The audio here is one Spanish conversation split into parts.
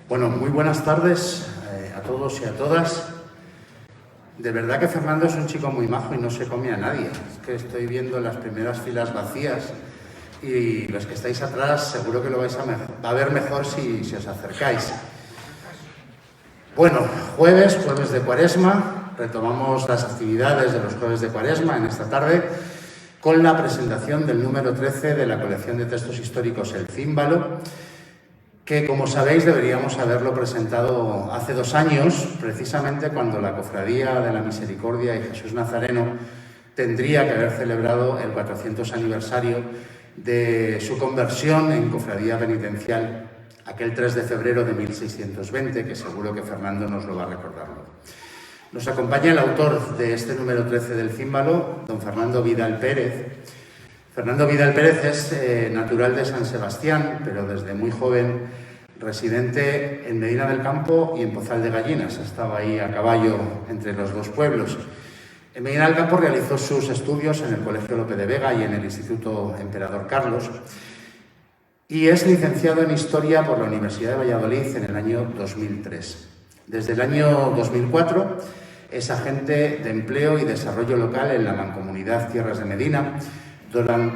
Bueno, muy buenas tardes a todos y a todas. De verdad que Fernando es un chico muy majo y no se come a nadie. Es que estoy viendo las primeras filas vacías y los que estáis atrás seguro que lo vais a ver mejor si os acercáis. Bueno, jueves de Cuaresma, retomamos las actividades de los jueves de Cuaresma en esta tarde con la presentación del número 13 de la colección de textos históricos El Címbalo, que, como sabéis, deberíamos haberlo presentado hace 2 años, precisamente cuando la Cofradía de la Misericordia y Jesús Nazareno tendría que haber celebrado el 400 aniversario de su conversión en cofradía penitencial, aquel 3 de febrero de 1620, que seguro que Fernando nos lo va a recordar luego. Nos acompaña el autor de este número 13 del Címbalo, don Fernando Vidal Pérez. Fernando Vidal Pérez es natural de San Sebastián, pero desde muy joven residente en Medina del Campo y en Pozal de Gallinas. Estaba ahí a caballo entre los dos pueblos. En Medina del Campo realizó sus estudios en el Colegio Lope de Vega y en el Instituto Emperador Carlos. Y es licenciado en Historia por la Universidad de Valladolid en el año 2003. Desde el año 2004 es agente de empleo y desarrollo local en la Mancomunidad Tierras de Medina,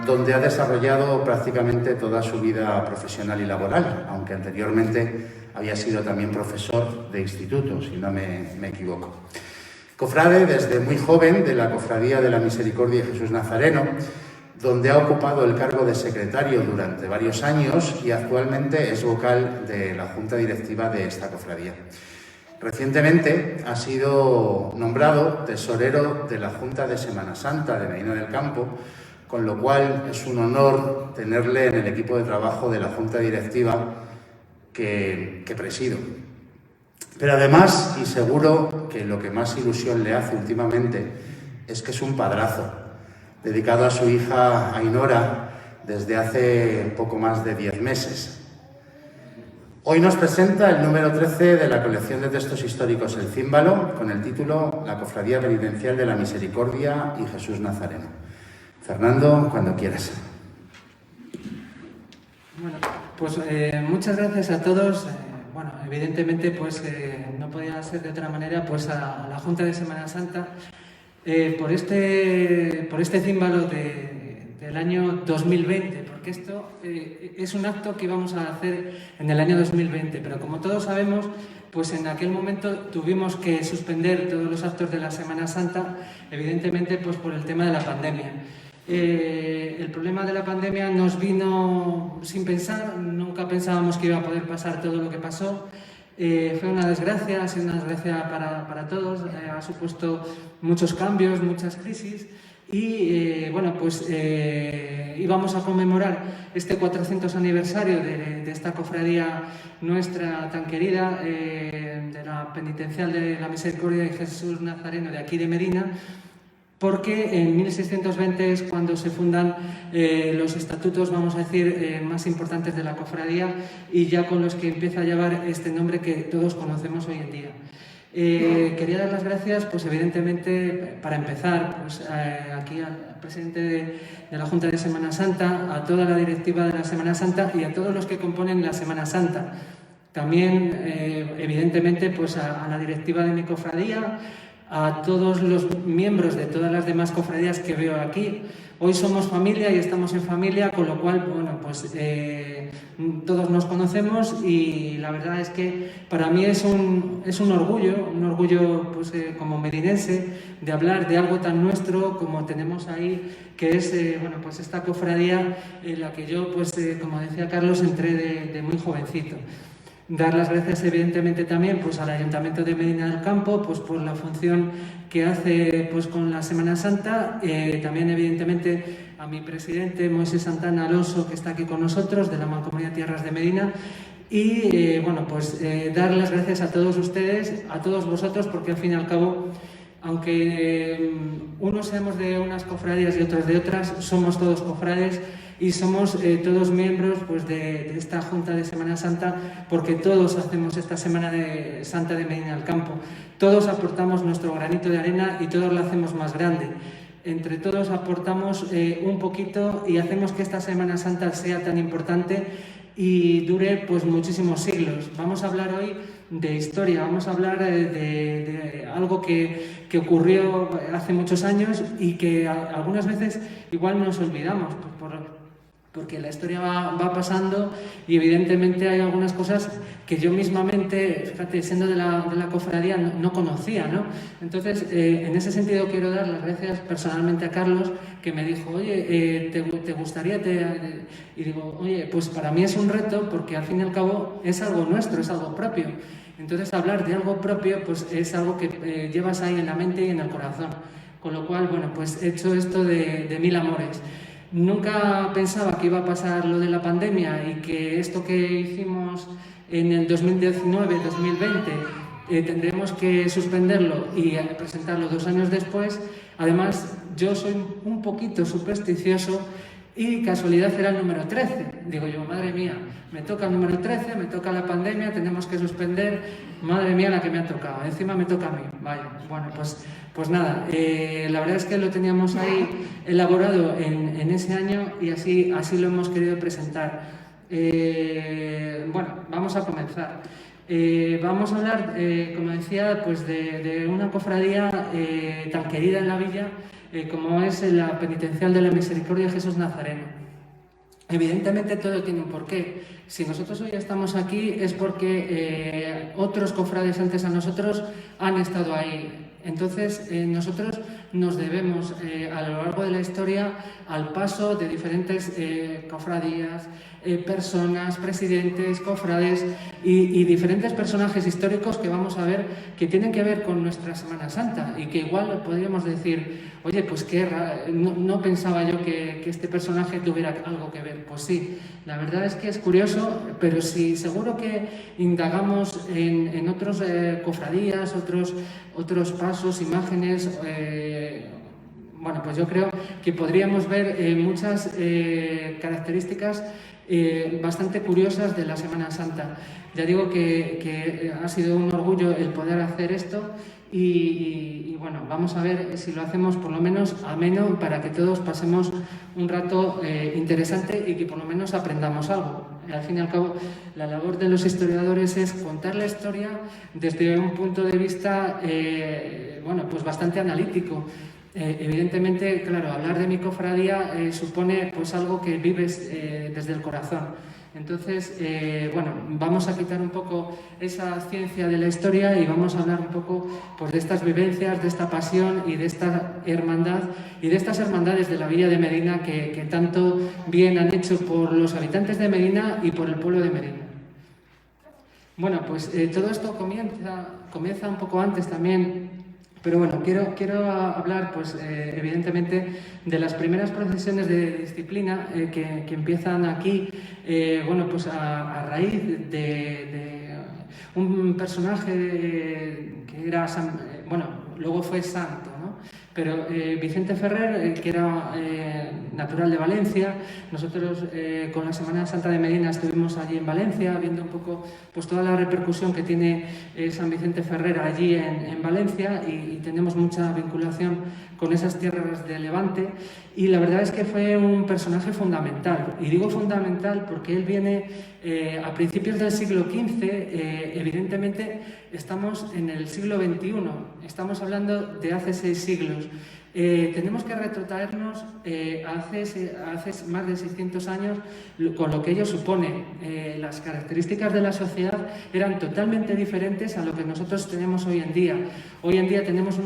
donde ha desarrollado prácticamente toda su vida profesional y laboral, aunque anteriormente había sido también profesor de instituto, si no me equivoco. Cofrade desde muy joven de la Cofradía de la Misericordia y Jesús Nazareno, donde ha ocupado el cargo de secretario durante varios años y actualmente es vocal de la Junta Directiva de esta cofradía. Recientemente ha sido nombrado tesorero de la Junta de Semana Santa de Medina del Campo, con lo cual es un honor tenerle en el equipo de trabajo de la Junta Directiva que presido. Pero además, y seguro que lo que más ilusión le hace últimamente, es que es un padrazo, dedicado a su hija Ainhoa desde hace poco más de 10 meses. Hoy nos presenta el número 13 de la colección de textos históricos El Címbalo, con el título La Cofradía Penitencial de la Misericordia y Jesús Nazareno. Fernando, cuando quieras. Bueno, pues muchas gracias a todos. Bueno, evidentemente pues no podía ser de otra manera, pues a la Junta de Semana Santa por este címbalo del año 2020, porque esto es un acto que íbamos a hacer en el año 2020, pero como todos sabemos, pues en aquel momento tuvimos que suspender todos los actos de la Semana Santa, evidentemente pues por el tema de la pandemia. El problema de la pandemia nos vino sin pensar, nunca pensábamos que iba a poder pasar todo lo que pasó. Fue una desgracia, ha sido una desgracia para todos, ha supuesto muchos cambios, muchas crisis y bueno, pues íbamos a conmemorar este 400 aniversario de esta cofradía nuestra tan querida, de la Penitencial de la Misericordia de Jesús Nazareno de aquí de Medina, porque en 1620 es cuando se fundan los estatutos, vamos a decir, más importantes de la cofradía y ya con los que empieza a llevar este nombre que todos conocemos hoy en día. Quería dar las gracias, pues evidentemente, para empezar, pues, aquí al presidente de la Junta de Semana Santa, a toda la directiva de la Semana Santa y a todos los que componen la Semana Santa. También, evidentemente, pues a la directiva de mi cofradía, a todos los miembros de todas las demás cofradías que veo aquí. Hoy somos familia y estamos en familia, con lo cual, bueno, pues todos nos conocemos y la verdad es que para mí es un orgullo pues, como medinense, de hablar de algo tan nuestro como tenemos ahí, que es bueno, pues esta cofradía en la que yo, pues como decía Carlos, entré de muy jovencito. Dar las gracias evidentemente también pues, al Ayuntamiento de Medina del Campo pues, por la función que hace pues, con la Semana Santa, también evidentemente a mi presidente Moisés Santana Alonso, que está aquí con nosotros, de la Mancomunidad Tierras de Medina, y bueno, pues dar las gracias a todos ustedes, a todos vosotros, porque al fin y al cabo, aunque unos seamos de unas cofradías y otros de otras, somos todos cofrades y somos todos miembros pues, de esta Junta de Semana Santa, porque todos hacemos esta Semana Santa de Medina del Campo. Todos aportamos nuestro granito de arena y todos la hacemos más grande. Entre todos aportamos un poquito y hacemos que esta Semana Santa sea tan importante y dure pues muchísimos siglos. Vamos a hablar hoy de historia, vamos a hablar de algo que ocurrió hace muchos años y que algunas veces igual nos olvidamos, porque la historia va pasando y evidentemente hay algunas cosas que yo mismamente, fíjate, siendo de la cofradía, no conocía, ¿no? Entonces, en ese sentido quiero dar las gracias personalmente a Carlos, que me dijo, oye, ¿te gustaría? Y digo, oye, pues para mí es un reto porque al fin y al cabo es algo nuestro, es algo propio. Entonces, hablar de algo propio pues es algo que llevas ahí en la mente y en el corazón. Con lo cual, bueno, pues he hecho esto de mil amores. Nunca pensaba que iba a pasar lo de la pandemia y que esto que hicimos en el 2019-2020 tendremos que suspenderlo y presentarlo 2 años después. Además, yo soy un poquito supersticioso y casualidad era el número 13. Digo yo, madre mía, me toca el número 13, me toca la pandemia, tenemos que suspender, madre mía la que me ha tocado, encima me toca a mí. Vaya, bueno, pues nada, la verdad es que lo teníamos ahí elaborado en ese año y así lo hemos querido presentar. Bueno, vamos a comenzar. Vamos a hablar, como decía, pues de una cofradía tan querida en la villa como es la Penitencial de la Misericordia de Jesús Nazareno. Evidentemente todo tiene un porqué. Si nosotros hoy estamos aquí es porque otros cofrades antes a nosotros han estado ahí. Entonces nosotros nos debemos a lo largo de la historia al paso de diferentes cofradías, personas, presidentes, cofrades y diferentes personajes históricos que vamos a ver que tienen que ver con nuestra Semana Santa y que igual podríamos decir, oye, pues no pensaba yo que este personaje tuviera algo que ver. Pues sí, la verdad es que es curioso, pero sí, seguro que indagamos en otros cofradías, otros pasos, imágenes, bueno, pues yo creo que podríamos ver muchas características bastante curiosas de la Semana Santa. Ya digo que ha sido un orgullo el poder hacer esto y bueno, vamos a ver si lo hacemos por lo menos ameno para que todos pasemos un rato interesante y que por lo menos aprendamos algo. Al fin y al cabo, la labor de los historiadores es contar la historia desde un punto de vista bueno, pues bastante analítico. Evidentemente, claro, hablar de mi cofradía supone pues algo que vives desde el corazón. Entonces, bueno, vamos a quitar un poco esa ciencia de la historia y vamos a hablar un poco pues, de estas vivencias, de esta pasión y de esta hermandad y de estas hermandades de la Villa de Medina que tanto bien han hecho por los habitantes de Medina y por el pueblo de Medina. Bueno, pues todo esto comienza un poco antes también. Pero bueno, quiero hablar, pues, evidentemente, de las primeras procesiones de disciplina que empiezan aquí, bueno, pues a raíz de un personaje que era, bueno, luego fue santo, ¿no? Pero Vicente Ferrer, que era natural de Valencia, nosotros con la Semana Santa de Medina estuvimos allí en Valencia, viendo un poco pues, toda la repercusión que tiene San Vicente Ferrer allí en Valencia y tenemos mucha vinculación con esas tierras de Levante y la verdad es que fue un personaje fundamental. Y digo fundamental porque él viene a principios del siglo XV, evidentemente estamos en el siglo XXI, estamos hablando de hace 6 siglos. Tenemos que retrotraernos hace más de 600 años con lo que ello supone. Las características de la sociedad eran totalmente diferentes a lo que nosotros tenemos hoy en día. Hoy en día tenemos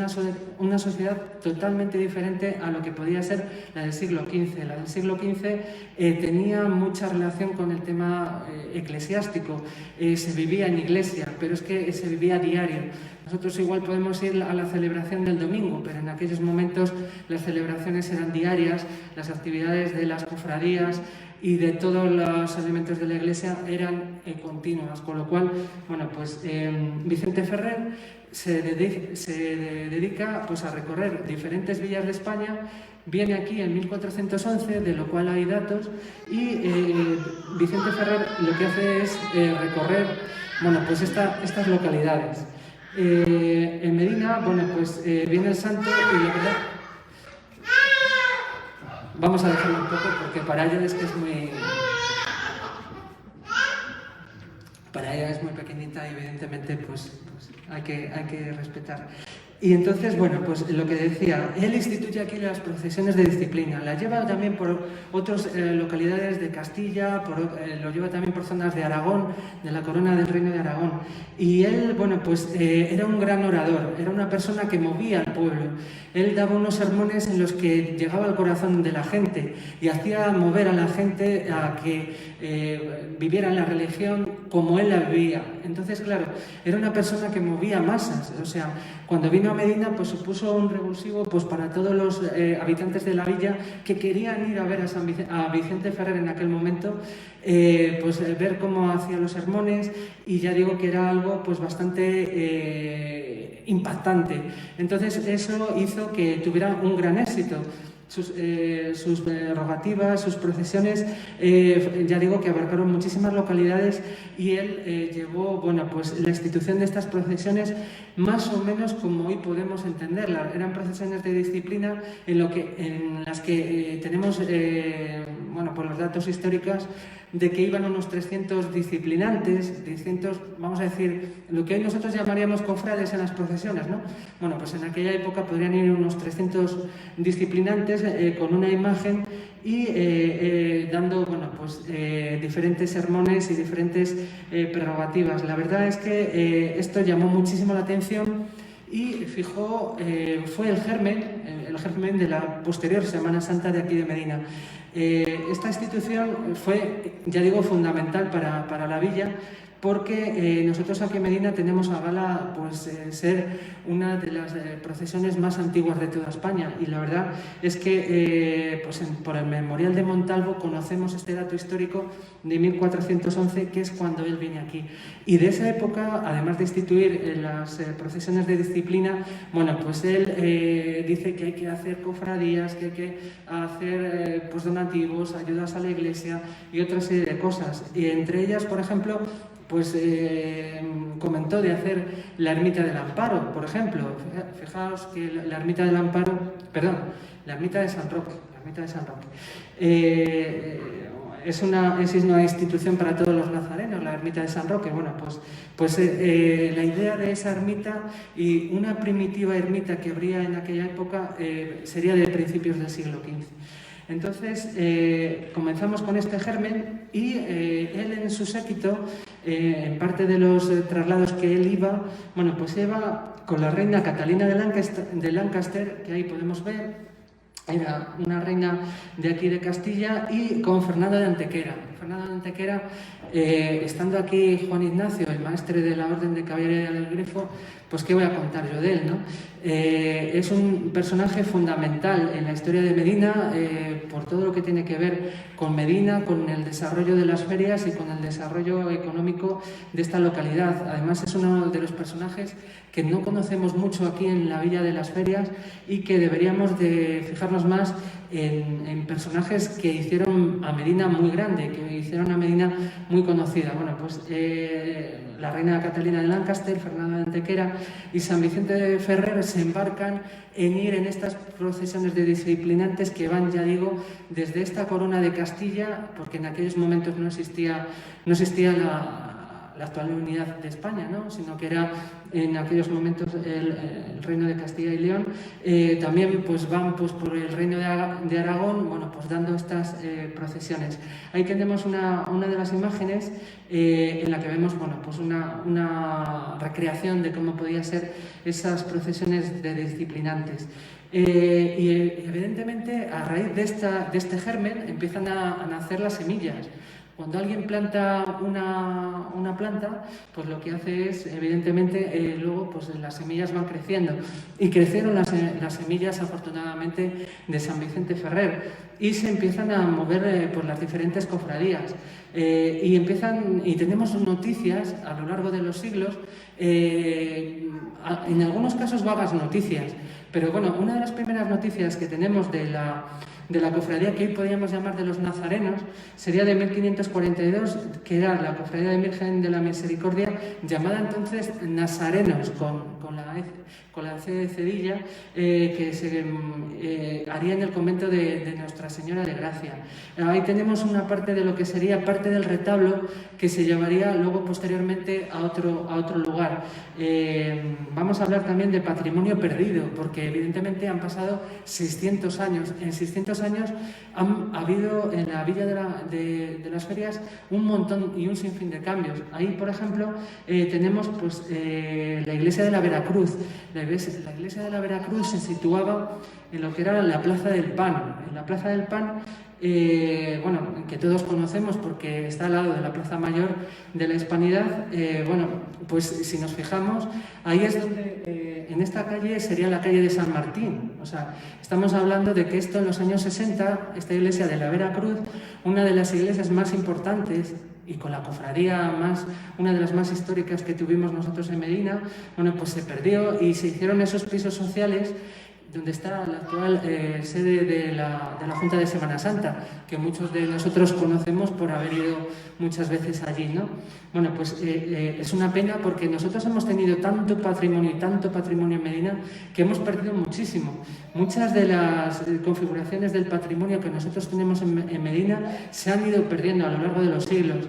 una sociedad totalmente diferente a lo que podía ser la del siglo XV. La del siglo XV tenía mucha relación con el tema eclesiástico. Se vivía en iglesia, pero es que se vivía a diario. Nosotros igual podemos ir a la celebración del domingo, pero en aquellos momentos las celebraciones eran diarias, las actividades de las cofradías y de todos los elementos de la iglesia eran continuas, con lo cual, bueno, pues Vicente Ferrer se dedica pues, a recorrer diferentes villas de España. Viene aquí en 1411, de lo cual hay datos, y Vicente Ferrer lo que hace es recorrer, bueno, pues estas localidades. En Medina, bueno, pues viene el santo y la verdad... Vamos a dejarlo un poco porque para ello es que es muy... ella es muy pequeñita y evidentemente pues hay que respetar. Y entonces, bueno, pues lo que decía, él instituye aquí las procesiones de disciplina, las lleva también por otras localidades de Castilla, lo lleva también por zonas de Aragón, de la corona del Reino de Aragón. Y él, bueno, pues era un gran orador, era una persona que movía al pueblo. Él daba unos sermones en los que llegaba al corazón de la gente y hacía mover a la gente a que vivieran la religión como él la vivía. Entonces, claro, era una persona que movía masas, o sea, cuando vino a Medina, pues supuso un revulsivo pues, para todos los habitantes de la villa que querían ir a ver a Vicente Ferrer en aquel momento, pues ver cómo hacía los sermones, y ya digo que era algo pues bastante impactante. Entonces eso hizo que tuviera un gran éxito. Sus rogativas, sus procesiones, ya digo que abarcaron muchísimas localidades, y él llevó, bueno, pues la institución de estas procesiones más o menos como hoy podemos entenderlas. Eran procesiones de disciplina en las que tenemos, bueno, por los datos históricos, de que iban unos 300 disciplinantes, 300, vamos a decir, lo que hoy nosotros llamaríamos cofrades en las procesiones, ¿no? Bueno, pues en aquella época podrían ir unos 300 disciplinantes con una imagen y dando, bueno, pues diferentes sermones y diferentes prerrogativas. La verdad es que esto llamó muchísimo la atención y fijó, fue el germen de la posterior Semana Santa de aquí de Medina. Esta institución fue, ya digo, fundamental para la villa, porque nosotros aquí en Medina tenemos a gala pues, ser una de las procesiones más antiguas de toda España, y la verdad es que pues por el Memorial de Montalvo conocemos este dato histórico de 1411, que es cuando él viene aquí. Y de esa época, además de instituir las procesiones de disciplina, bueno, pues él dice que hay que hacer cofradías, que hay que hacer pues donativos, ayudas a la iglesia y otra serie de cosas. Y entre ellas, por ejemplo, pues comentó de hacer la ermita del Amparo, por ejemplo. Fijaos que la ermita del Amparo, perdón, la ermita de San Roque, es una institución para todos los nazarenos, la ermita de San Roque. Bueno, pues la idea de esa ermita, y una primitiva ermita que habría en aquella época, sería de principios del siglo XV. Entonces, comenzamos con este germen, y él en su séquito, en parte de los traslados que él iba, bueno, pues iba con la reina Catalina de Lancaster, que ahí podemos ver, era una reina de aquí de Castilla, y con Fernando de Antequera. Fernando de Antequera, estando aquí Juan Ignacio, el maestre de la Orden de Caballería del Grifo, pues qué voy a contar yo de él, ¿no? Es un personaje fundamental en la historia de Medina, por todo lo que tiene que ver con Medina, con el desarrollo de las ferias y con el desarrollo económico de esta localidad. Además, es uno de los personajes que no conocemos mucho aquí en la Villa de las Ferias, y que deberíamos de fijarnos más en personajes que hicieron a Medina muy grande, que hicieron a Medina muy conocida. Bueno, pues la reina Catalina de Lancaster, Fernando de Antequera y San Vicente de Ferrer se embarcan en ir en estas procesiones de disciplinantes que van, ya digo, desde esta corona de Castilla, porque en aquellos momentos no existía la actual unidad de España, ¿no? Sino que era en aquellos momentos el reino de Castilla y León. También pues van pues, por el reino de Aragón, bueno, pues dando estas procesiones. Ahí tenemos una de las imágenes en la que vemos, bueno, pues una recreación de cómo podían ser esas procesiones de disciplinantes. Y evidentemente, a raíz de este germen empiezan a nacer las semillas. Cuando alguien planta una planta, pues lo que hace es, evidentemente, luego pues las semillas van creciendo. Y crecieron las semillas, afortunadamente, de San Vicente Ferrer, y se empiezan a mover por las diferentes cofradías. Y tenemos noticias a lo largo de los siglos en algunos casos vagas noticias, pero bueno, una de las primeras noticias que tenemos de la cofradía que hoy podríamos llamar de los nazarenos sería de 1542, que era la cofradía de Virgen de la Misericordia, llamada entonces Nazarenos, con la C de Cedilla, que se haría en el convento de Nuestra Señora de Gracia. Ahí tenemos una parte de lo que sería parte del retablo que se llevaría luego posteriormente a otro lugar. Vamos a hablar también de patrimonio perdido, porque evidentemente han pasado 600 años. En 600 años han habido en la Villa de las Ferias un montón y un sinfín de cambios. Ahí, por ejemplo, tenemos pues, la iglesia de la Veracruz. La iglesia de la Veracruz se situaba en lo que era la Plaza del Pan. En la Plaza del Pan, bueno, que todos conocemos porque está al lado de la Plaza Mayor de la Hispanidad, bueno, pues si nos fijamos, ahí es donde, en esta calle sería la calle de San Martín. O sea, estamos hablando de que esto en los años 60, esta iglesia de la Veracruz, una de las iglesias más importantes y con la cofradía una de las más históricas que tuvimos nosotros en Medina, bueno, pues se perdió y se hicieron esos pisos sociales donde está la actual sede de la Junta de Semana Santa, que muchos de nosotros conocemos por haber ido muchas veces allí, ¿no? Bueno, pues es una pena porque nosotros hemos tenido tanto patrimonio en Medina que hemos perdido muchísimo. Muchas de las configuraciones del patrimonio que nosotros tenemos en Medina se han ido perdiendo a lo largo de los siglos.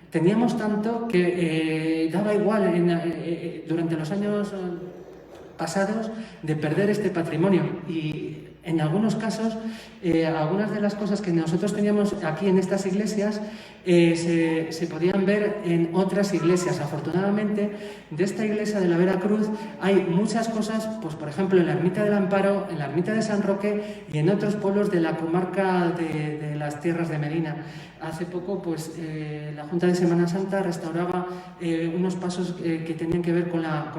Teníamos tanto que daba igual durante los años pasados de perder este patrimonio, y en algunos casos algunas de las cosas que nosotros teníamos aquí en estas iglesias se podían ver en otras iglesias. Afortunadamente, de esta iglesia de la Veracruz hay muchas cosas, pues por ejemplo en la ermita del Amparo, en la ermita de San Roque y en otros pueblos de la comarca de las tierras de Medina. Hace poco, pues la Junta de Semana Santa restauraba unos pasos que tenían que ver con la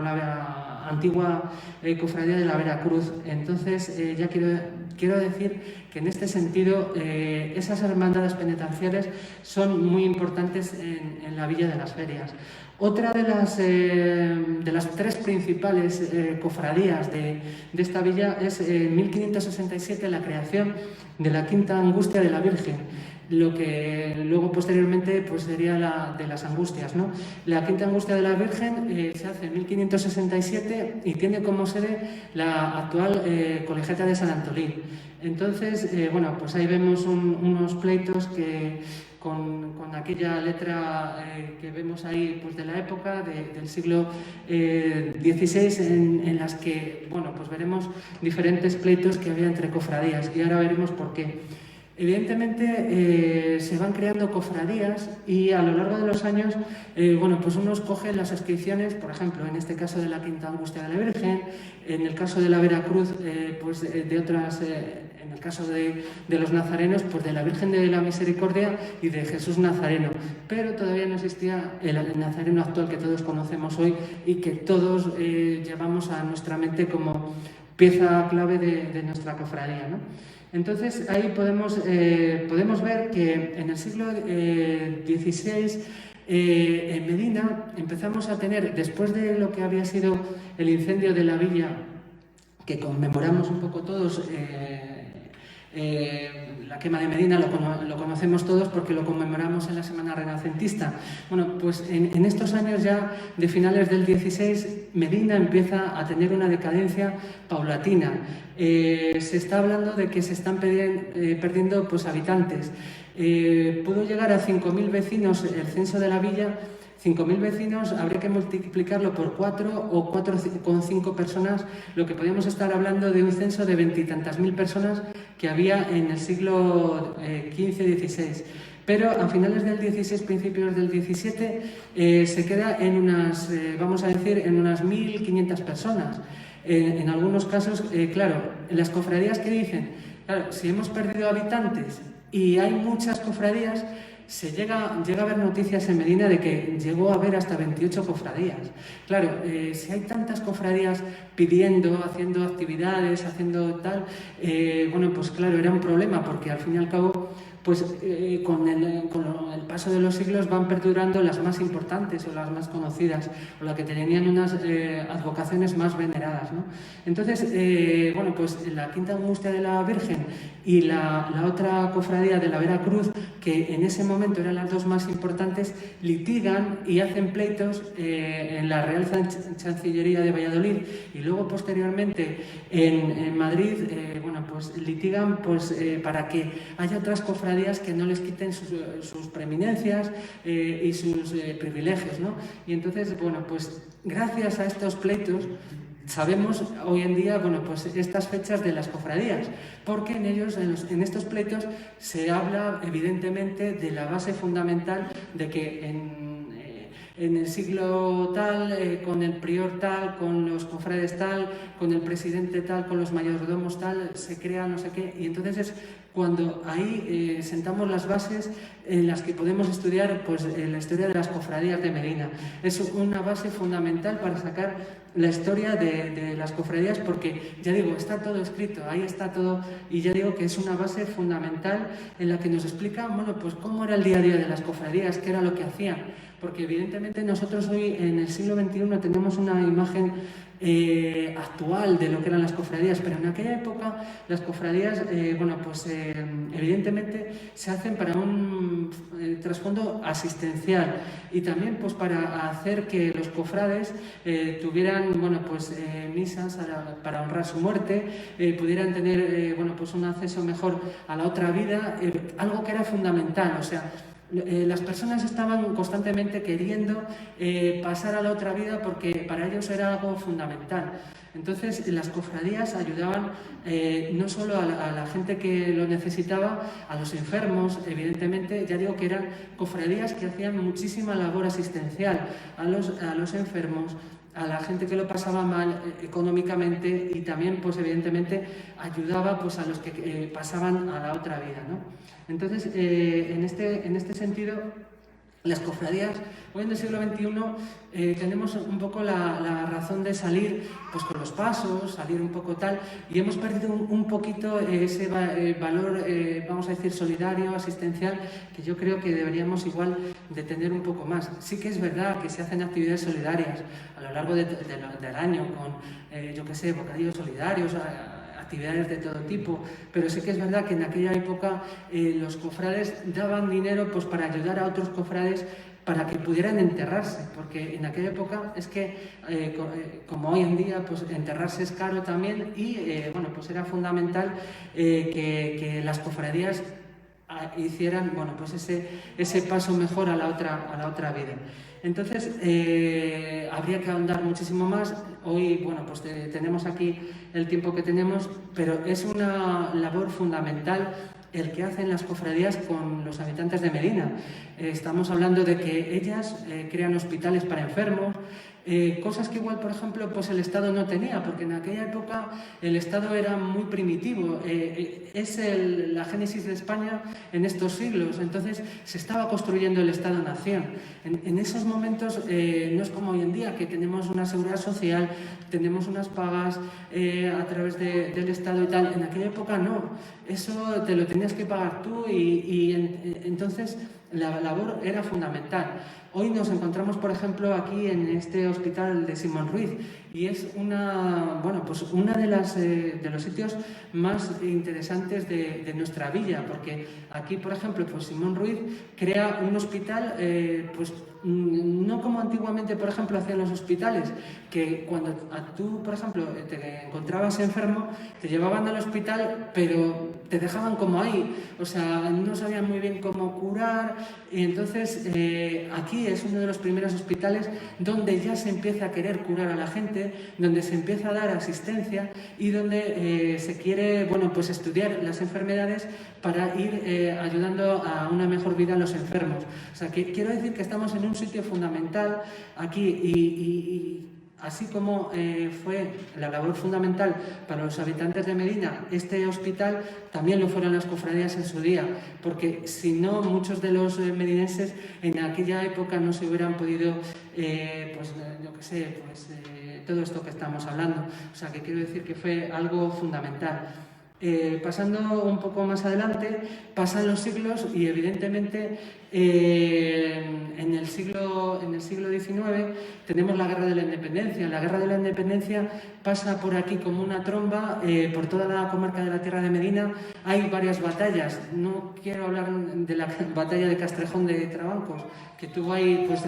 antigua cofradía de la Veracruz. Entonces, ya quiero decir que en este sentido esas hermandades penitenciales son muy importantes en la Villa de las Ferias. Otra de las tres principales cofradías de esta villa es en 1567 la creación de la Quinta Angustia de la Virgen, lo que luego posteriormente pues sería la de las Angustias, ¿no? La Quinta Angustia de la Virgen se hace en 1567 y tiene como sede la actual Colegiata de San Antolín. Entonces, bueno, pues ahí vemos unos pleitos que con aquella letra que vemos ahí pues de la época del siglo XVI, en las que, bueno, pues veremos diferentes pleitos que había entre cofradías, y ahora veremos por qué. Evidentemente se van creando cofradías y a lo largo de los años, bueno, pues unos cogen las adscripciones, por ejemplo, en este caso de la Quinta Angustia de la Virgen, en el caso de la Veracruz, pues de otras, en el caso de los nazarenos, pues de la Virgen de la Misericordia y de Jesús Nazareno. Pero todavía no existía el nazareno actual que todos conocemos hoy y que todos llevamos a nuestra mente como pieza clave de nuestra cofradía, ¿no? Entonces, ahí podemos ver que en el siglo XVI, en Medina, empezamos a tener, después de lo que había sido el incendio de la villa, que conmemoramos un poco todos, la quema de Medina lo conocemos todos porque lo conmemoramos en la Semana Renacentista. Bueno, pues en estos años ya de finales del XVI, Medina empieza a tener una decadencia paulatina. Se está hablando de que se están perdiendo pues, habitantes. Pudo llegar a 5.000 vecinos el censo de la villa. 5.000 vecinos habría que multiplicarlo por 4 o 4,5 personas, lo que podríamos estar hablando de un censo de 20 y tantas mil personas que había en el siglo XV-XVI. Pero a finales del XVI, principios del XVII, se queda en unas, vamos a decir, en unas 1.500 personas. En algunos casos, claro, las cofradías que dicen, claro, si hemos perdido habitantes y hay muchas cofradías, se llega a ver noticias en Medina de que llegó a haber hasta 28 cofradías. Claro, si hay tantas cofradías pidiendo, haciendo actividades, haciendo tal, bueno, pues claro, era un problema porque al fin y al cabo pues con el paso de los siglos van perdurando las más importantes o las más conocidas, o las que tenían unas advocaciones más veneradas, ¿no? Entonces, bueno, pues la Quinta Angustia de la Virgen y la otra cofradía de la Veracruz, que en ese momento eran las dos más importantes, litigan y hacen pleitos en la Real Chancillería de Valladolid, y luego posteriormente en Madrid, bueno, pues litigan pues, para que haya otras cofradías que no les quiten sus preeminencias y sus privilegios, ¿no? Y entonces, bueno, pues gracias a estos pleitos sabemos hoy en día, bueno, pues estas fechas de las cofradías, porque en ellos, en estos pleitos, se habla evidentemente de la base fundamental de que en el siglo tal, con el prior tal, con los cofrades tal, con el presidente tal, con los mayordomos tal, se crea no sé qué, y entonces es cuando ahí sentamos las bases en las que podemos estudiar pues, la historia de las cofradías de Medina. Es una base fundamental para sacar la historia de las cofradías, porque ya digo, está todo escrito, ahí está todo, y ya digo que es una base fundamental en la que nos explica, bueno, pues cómo era el día a día de las cofradías, qué era lo que hacían, porque evidentemente nosotros hoy en el siglo XXI tenemos una imagen actual de lo que eran las cofradías, pero en aquella época las cofradías, bueno, pues evidentemente se hacen para un trasfondo asistencial, y también pues para hacer que los cofrades tuvieran, bueno, pues misas para honrar su muerte, pudieran tener, bueno, pues un acceso mejor a la otra vida, algo que era fundamental, o sea, las personas estaban constantemente queriendo pasar a la otra vida porque para ellos era algo fundamental. Entonces, las cofradías ayudaban no solo a la gente que lo necesitaba, a los enfermos, evidentemente, ya digo que eran cofradías que hacían muchísima labor asistencial a los enfermos, a la gente que lo pasaba mal económicamente, y también, pues evidentemente, ayudaba pues, a los que pasaban a la otra vida, ¿no? Entonces, en este sentido, las cofradías, hoy en el siglo XXI, tenemos un poco la razón de salir pues, con los pasos, salir un poco tal, y hemos perdido un poquito ese valor, vamos a decir, solidario, asistencial, que yo creo que deberíamos igual de tener un poco más. Sí que es verdad que se hacen actividades solidarias a lo largo del año, con, yo qué sé, bocadillos solidarios, actividades de todo tipo, pero sí que es verdad que en aquella época los cofrades daban dinero pues, para ayudar a otros cofrades para que pudieran enterrarse, porque en aquella época es que, como hoy en día, pues enterrarse es caro también, y bueno, pues era fundamental que las cofradías hicieran, bueno, pues ese paso mejor a la otra vida. Entonces, habría que ahondar muchísimo más. Hoy, bueno, pues tenemos aquí el tiempo que tenemos, pero es una labor fundamental el que hacen las cofradías con los habitantes de Medina. Estamos hablando de que ellas crean hospitales para enfermos, cosas que igual, por ejemplo, pues el Estado no tenía, porque en aquella época el Estado era muy primitivo. Es la génesis de España en estos siglos, entonces se estaba construyendo el Estado-nación. En esos momentos no es como hoy en día, que tenemos una seguridad social, tenemos unas pagas a través del Estado y tal. En aquella época no, eso te lo tenías que pagar tú, entonces la labor era fundamental. Hoy nos encontramos, por ejemplo, aquí en este hospital de Simón Ruiz, y es bueno, pues una de los sitios más interesantes de nuestra villa, porque aquí, por ejemplo, pues Simón Ruiz crea un hospital, pues no como antiguamente, por ejemplo, hacían los hospitales, que cuando tú, por ejemplo, te encontrabas enfermo, te llevaban al hospital, pero te dejaban como ahí, o sea, no sabían muy bien cómo curar, y entonces aquí es uno de los primeros hospitales donde ya se empieza a querer curar a la gente, donde se empieza a dar asistencia y donde se quiere, bueno, pues estudiar las enfermedades para ir ayudando a una mejor vida a los enfermos. O sea, que quiero decir que estamos en un sitio fundamental aquí, y así como fue la labor fundamental para los habitantes de Medina este hospital, también lo fueron las cofradías en su día, porque si no, muchos de los medinenses en aquella época no se hubieran podido, pues yo qué sé, pues todo esto que estamos hablando. O sea, que quiero decir que fue algo fundamental. Pasando un poco más adelante, pasan los siglos y evidentemente en el siglo XIX tenemos la Guerra de la Independencia. La Guerra de la Independencia pasa por aquí como una tromba, por toda la comarca de la Tierra de Medina hay varias batallas. No quiero hablar de la batalla de Castrejón de Trabancos, que tuvo ahí pues,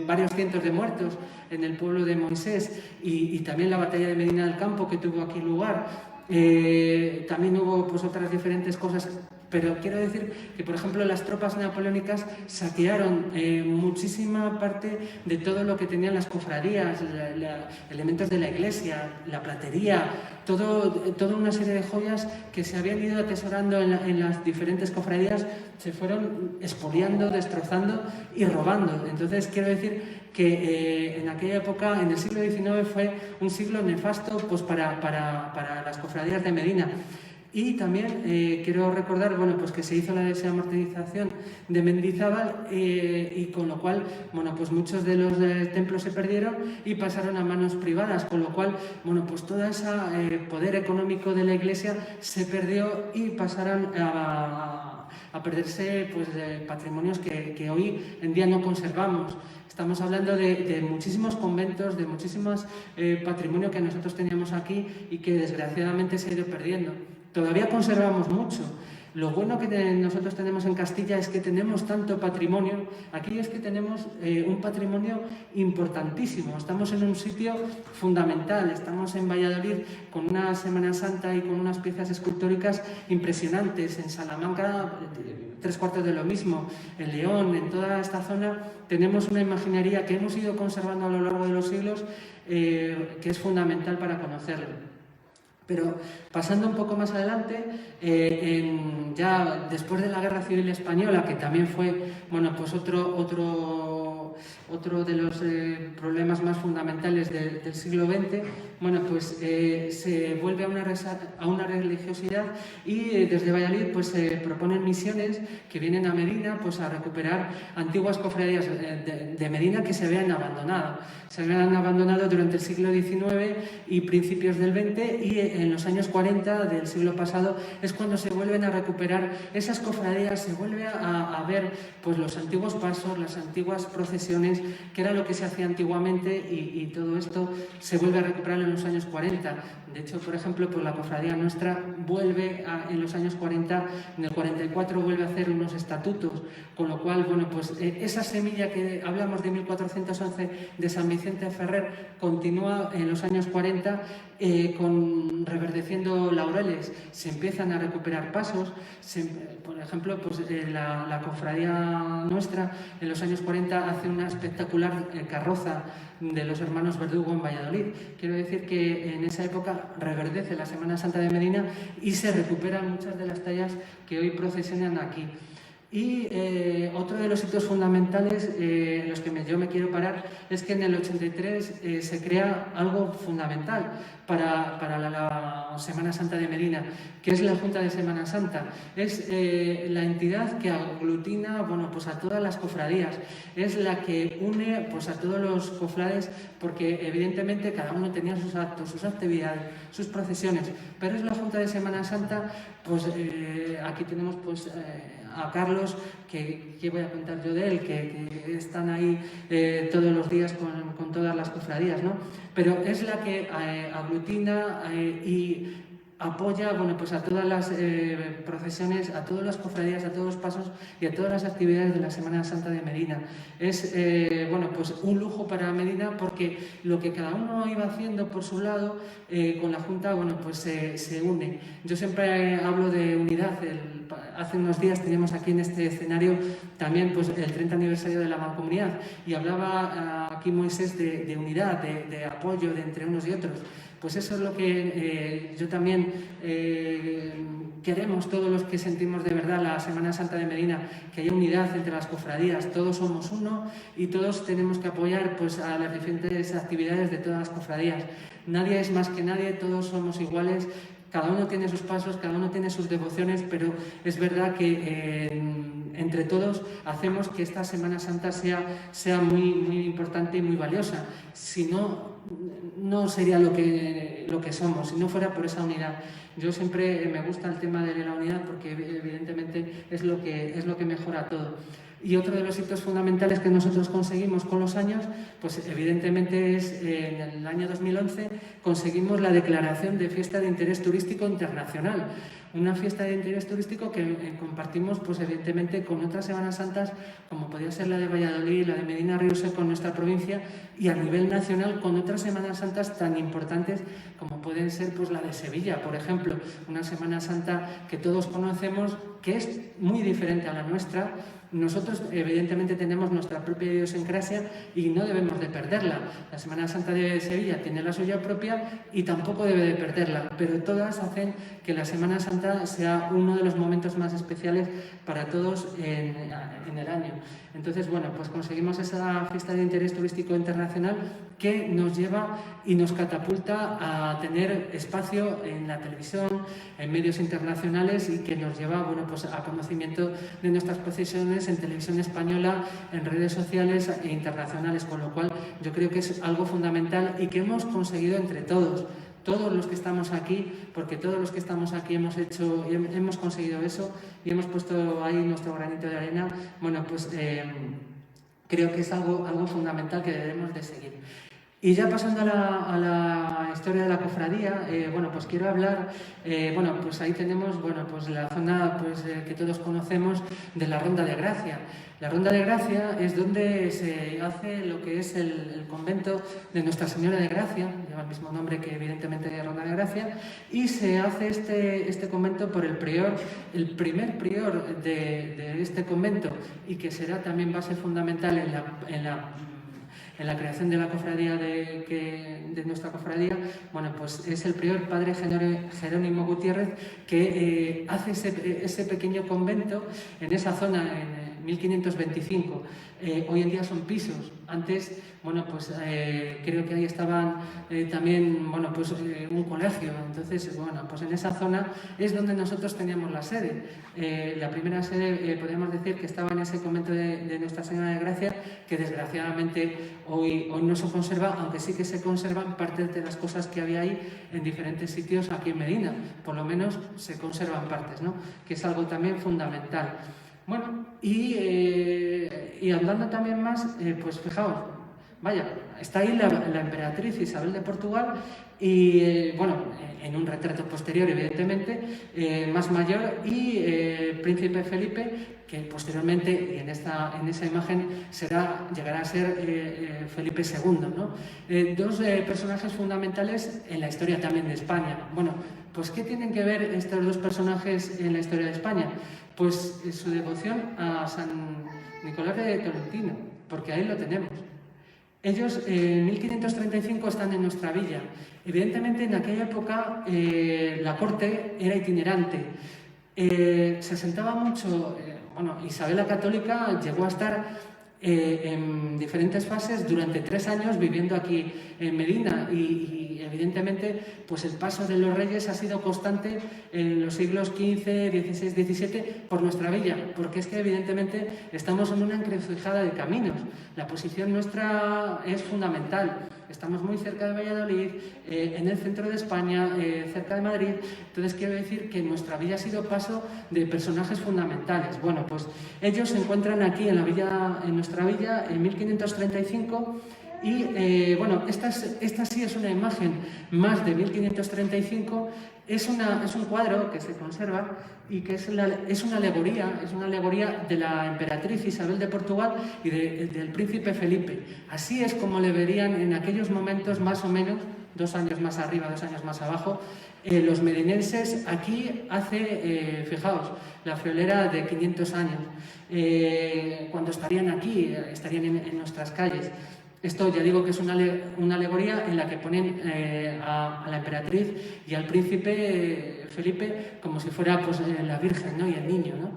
varios cientos de muertos en el pueblo de Moisés, y también la batalla de Medina del Campo, que tuvo aquí lugar. También hubo pues, otras diferentes cosas, pero quiero decir que, por ejemplo, las tropas napoleónicas saquearon muchísima parte de todo lo que tenían las cofradías, elementos de la iglesia, la platería, toda una serie de joyas que se habían ido atesorando en las diferentes cofradías, se fueron expoliando, destrozando y robando. Entonces, quiero decir que en aquella época, en el siglo XIX, fue un siglo nefasto pues, para las cofradías de Medina. Y también quiero recordar bueno, pues que se hizo la desamortización de Mendizábal y con lo cual bueno, pues muchos de los templos se perdieron y pasaron a manos privadas, con lo cual bueno, pues todo ese poder económico de la Iglesia se perdió y pasaron a perderse pues, patrimonios que hoy en día no conservamos. Estamos hablando de muchísimos conventos, de muchísimos patrimonio que nosotros teníamos aquí y que desgraciadamente se ha ido perdiendo. Todavía conservamos mucho. Lo bueno que nosotros tenemos en Castilla es que tenemos tanto patrimonio. Aquí es que tenemos un patrimonio importantísimo. Estamos en un sitio fundamental. Estamos en Valladolid con una Semana Santa y con unas piezas escultóricas impresionantes. En Salamanca, 3/4 de lo mismo. En León, en toda esta zona, tenemos una imaginería que hemos ido conservando a lo largo de los siglos que es fundamental para conocerlo. Pero pasando un poco más adelante, ya después de la Guerra Civil Española, que también fue bueno, pues otro de los problemas más fundamentales del siglo XX, bueno, pues se vuelve a una religiosidad y desde Valladolid pues, se proponen misiones que vienen a Medina pues, a recuperar antiguas cofradías de Medina que se habían abandonado. Se habían abandonado durante el siglo XIX y principios del XX, y en los años 40 del siglo pasado es cuando se vuelven a recuperar esas cofradías, se vuelve a ver pues, los antiguos pasos, las antiguas procesiones, que era lo que se hacía antiguamente, y todo esto se vuelve a recuperar en los años 40. De hecho, por ejemplo, pues la cofradía nuestra vuelve en los años 40, en el 44 vuelve a hacer unos estatutos, con lo cual, bueno, pues esa semilla que hablamos de 1411 de San Vicente Ferrer continúa en los años 40 reverdeciendo laureles. Se empiezan a recuperar pasos, por ejemplo, pues la cofradía nuestra en los años 40 hace una espectacular carroza de los hermanos Verdugo en Valladolid. Quiero decir que en esa época reverdece la Semana Santa de Medina y se recuperan muchas de las tallas que hoy procesionan aquí. Y otro de los hitos fundamentales en los que yo me quiero parar es que en el 83 se crea algo fundamental para la Semana Santa de Medina, que es la Junta de Semana Santa. Es la entidad que aglutina bueno, pues a todas las cofradías, es la que une pues, a todos los cofrades, porque evidentemente cada uno tenía sus actos, sus actividades, sus procesiones, pero es la Junta de Semana Santa. Pues aquí tenemos pues, a Carlos, que voy a contar yo de él, que están ahí todos los días con todas las cofradías, ¿no? Pero es la que aglutina y apoya bueno, pues a todas las procesiones, a todas las cofradías, a todos los pasos y a todas las actividades de la Semana Santa de Medina. Es bueno, pues un lujo para Medina, porque lo que cada uno iba haciendo por su lado, con la Junta bueno, pues se une. Yo siempre hablo de unidad. Hace unos días teníamos aquí en este escenario también pues, el 30 aniversario de la Mancomunidad, y hablaba aquí Moisés de unidad, de apoyo de entre unos y otros. Pues eso es lo que yo también queremos, todos los que sentimos de verdad la Semana Santa de Medina, que haya unidad entre las cofradías. Todos somos uno y todos tenemos que apoyar pues, a las diferentes actividades de todas las cofradías. Nadie es más que nadie, todos somos iguales. Cada uno tiene sus pasos, cada uno tiene sus devociones, pero es verdad que entre todos hacemos que esta Semana Santa sea muy, muy importante y muy valiosa. Si no, no sería lo que somos, si no fuera por esa unidad. Yo siempre me gusta el tema de la unidad porque evidentemente es lo que mejora todo. Y otro de los hitos fundamentales que nosotros conseguimos con los años, pues evidentemente es en el año 2011 conseguimos la declaración de Fiesta de Interés Turístico Internacional. Una fiesta de interés turístico que compartimos, pues evidentemente, con otras Semanas Santas, como podía ser la de Valladolid, la de Medina Río Seco en nuestra provincia, y a nivel nacional con otras Semanas Santas tan importantes como pueden ser pues la de Sevilla, por ejemplo, una Semana Santa que todos conocemos, que es muy diferente a la nuestra. Nosotros, evidentemente, tenemos nuestra propia idiosincrasia y no debemos de perderla. La Semana Santa de Sevilla tiene la suya propia y tampoco debe de perderla, pero todas hacen que la Semana Santa sea uno de los momentos más especiales para todos en el año. Entonces, bueno, pues conseguimos esa fiesta de interés turístico internacional que nos lleva y nos catapulta a tener espacio en la televisión, en medios internacionales y que nos lleva, bueno, pues a conocimiento de nuestras procesiones en televisión española, en redes sociales e internacionales, con lo cual yo creo que es algo fundamental y que hemos conseguido entre todos los que estamos aquí, porque todos los que estamos aquí hemos conseguido eso y hemos puesto ahí nuestro granito de arena. Bueno, pues creo que es algo fundamental que debemos de seguir. Y ya pasando a la historia de la cofradía, bueno, pues quiero hablar, bueno, pues ahí tenemos, bueno, pues la zona pues, que todos conocemos de la Ronda de Gracia. La Ronda de Gracia es donde se hace lo que es el convento de Nuestra Señora de Gracia, lleva el mismo nombre que evidentemente de Ronda de Gracia, y se hace este convento por el prior, el primer prior de este convento, y que será también base fundamental en la creación de la cofradía de nuestra cofradía. Bueno, pues es el prior padre Jerónimo Gutiérrez que hace ese pequeño convento en esa zona en 1525. Hoy en día son pisos. Antes, bueno, pues creo que ahí estaban también, bueno, pues un colegio. Entonces, bueno, pues en esa zona es donde nosotros teníamos la sede. La primera sede, podríamos decir que estaba en ese convento de Nuestra Señora de Gracia, que desgraciadamente hoy no se conserva, aunque sí que se conservan parte de las cosas que había ahí en diferentes sitios aquí en Medina. Por lo menos se conservan partes, ¿no? Que es algo también fundamental. Bueno, y hablando también más, pues fijaos, vaya, está ahí la emperatriz Isabel de Portugal y, bueno, en un retrato posterior, evidentemente, más mayor, y príncipe Felipe, que posteriormente, y en esa imagen, llegará a ser Felipe II, ¿no? Dos personajes fundamentales en la historia también de España. Bueno, pues ¿qué tienen que ver estos dos personajes en la historia de España? Pues su devoción a San Nicolás de Tolentino, porque ahí lo tenemos. Ellos en 1535 están en nuestra villa. Evidentemente en aquella época la corte era itinerante. Se sentaba mucho, bueno, Isabel la Católica llegó a estar en diferentes fases durante 3 años viviendo aquí en Medina y evidentemente pues el paso de los reyes ha sido constante en los siglos XV, XVI, XVII por nuestra villa, porque es que evidentemente estamos en una encrucijada de caminos. La posición nuestra es fundamental. Estamos muy cerca de Valladolid, en el centro de España, cerca de Madrid. Entonces quiero decir que nuestra villa ha sido paso de personajes fundamentales. Bueno, pues ellos se encuentran aquí en nuestra villa en 1535 y bueno, esta sí es una imagen más de 1535. Es un cuadro que se conserva y que es una alegoría de la emperatriz Isabel de Portugal y del príncipe Felipe. Así es como le verían en aquellos momentos, más o menos, 2 años más arriba, 2 años más abajo, los medinenses. Aquí hace, fijaos, la friolera de 500 años. Cuando estarían aquí, estarían en nuestras calles. Esto ya digo que es una alegoría en la que ponen a la emperatriz y al príncipe Felipe como si fuera pues, la Virgen, ¿no? Y el niño, ¿no?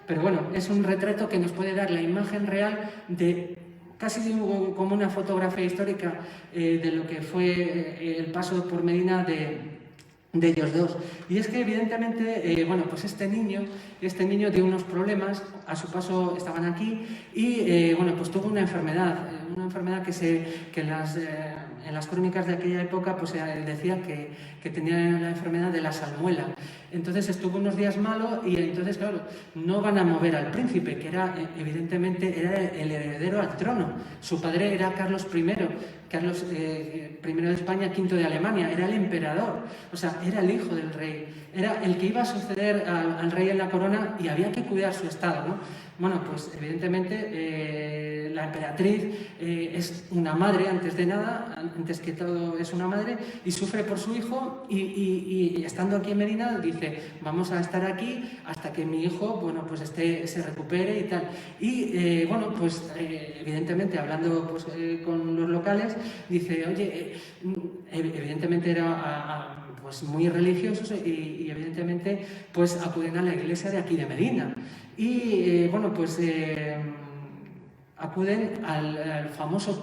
Pero bueno, es un retrato que nos puede dar la imagen real de casi como una fotografía histórica de lo que fue el paso por Medina de ellos dos. Y es que evidentemente, bueno, pues este niño dio unos problemas, a su paso estaban aquí y, bueno, pues tuvo una enfermedad que en las crónicas de aquella época pues decía que tenía la enfermedad de la salmuela. Entonces estuvo unos días malo y entonces, claro, no van a mover al príncipe, que era, evidentemente, era el heredero al trono. Su padre era Carlos I, Carlos I de España, V de Alemania, era el emperador, o sea, era el hijo del rey, era el que iba a suceder al rey en la corona y había que cuidar su estado, ¿no? Bueno, pues evidentemente la emperatriz es una madre antes de nada, antes que todo es una madre, y sufre por su hijo y estando aquí en Medina dice, vamos a estar aquí hasta que mi hijo, bueno, pues se recupere y tal. Y bueno, pues evidentemente hablando pues, con los locales, dice, oye, evidentemente era pues muy religiosos y evidentemente pues acuden a la iglesia de aquí de Medina. Y bueno, pues acuden al famoso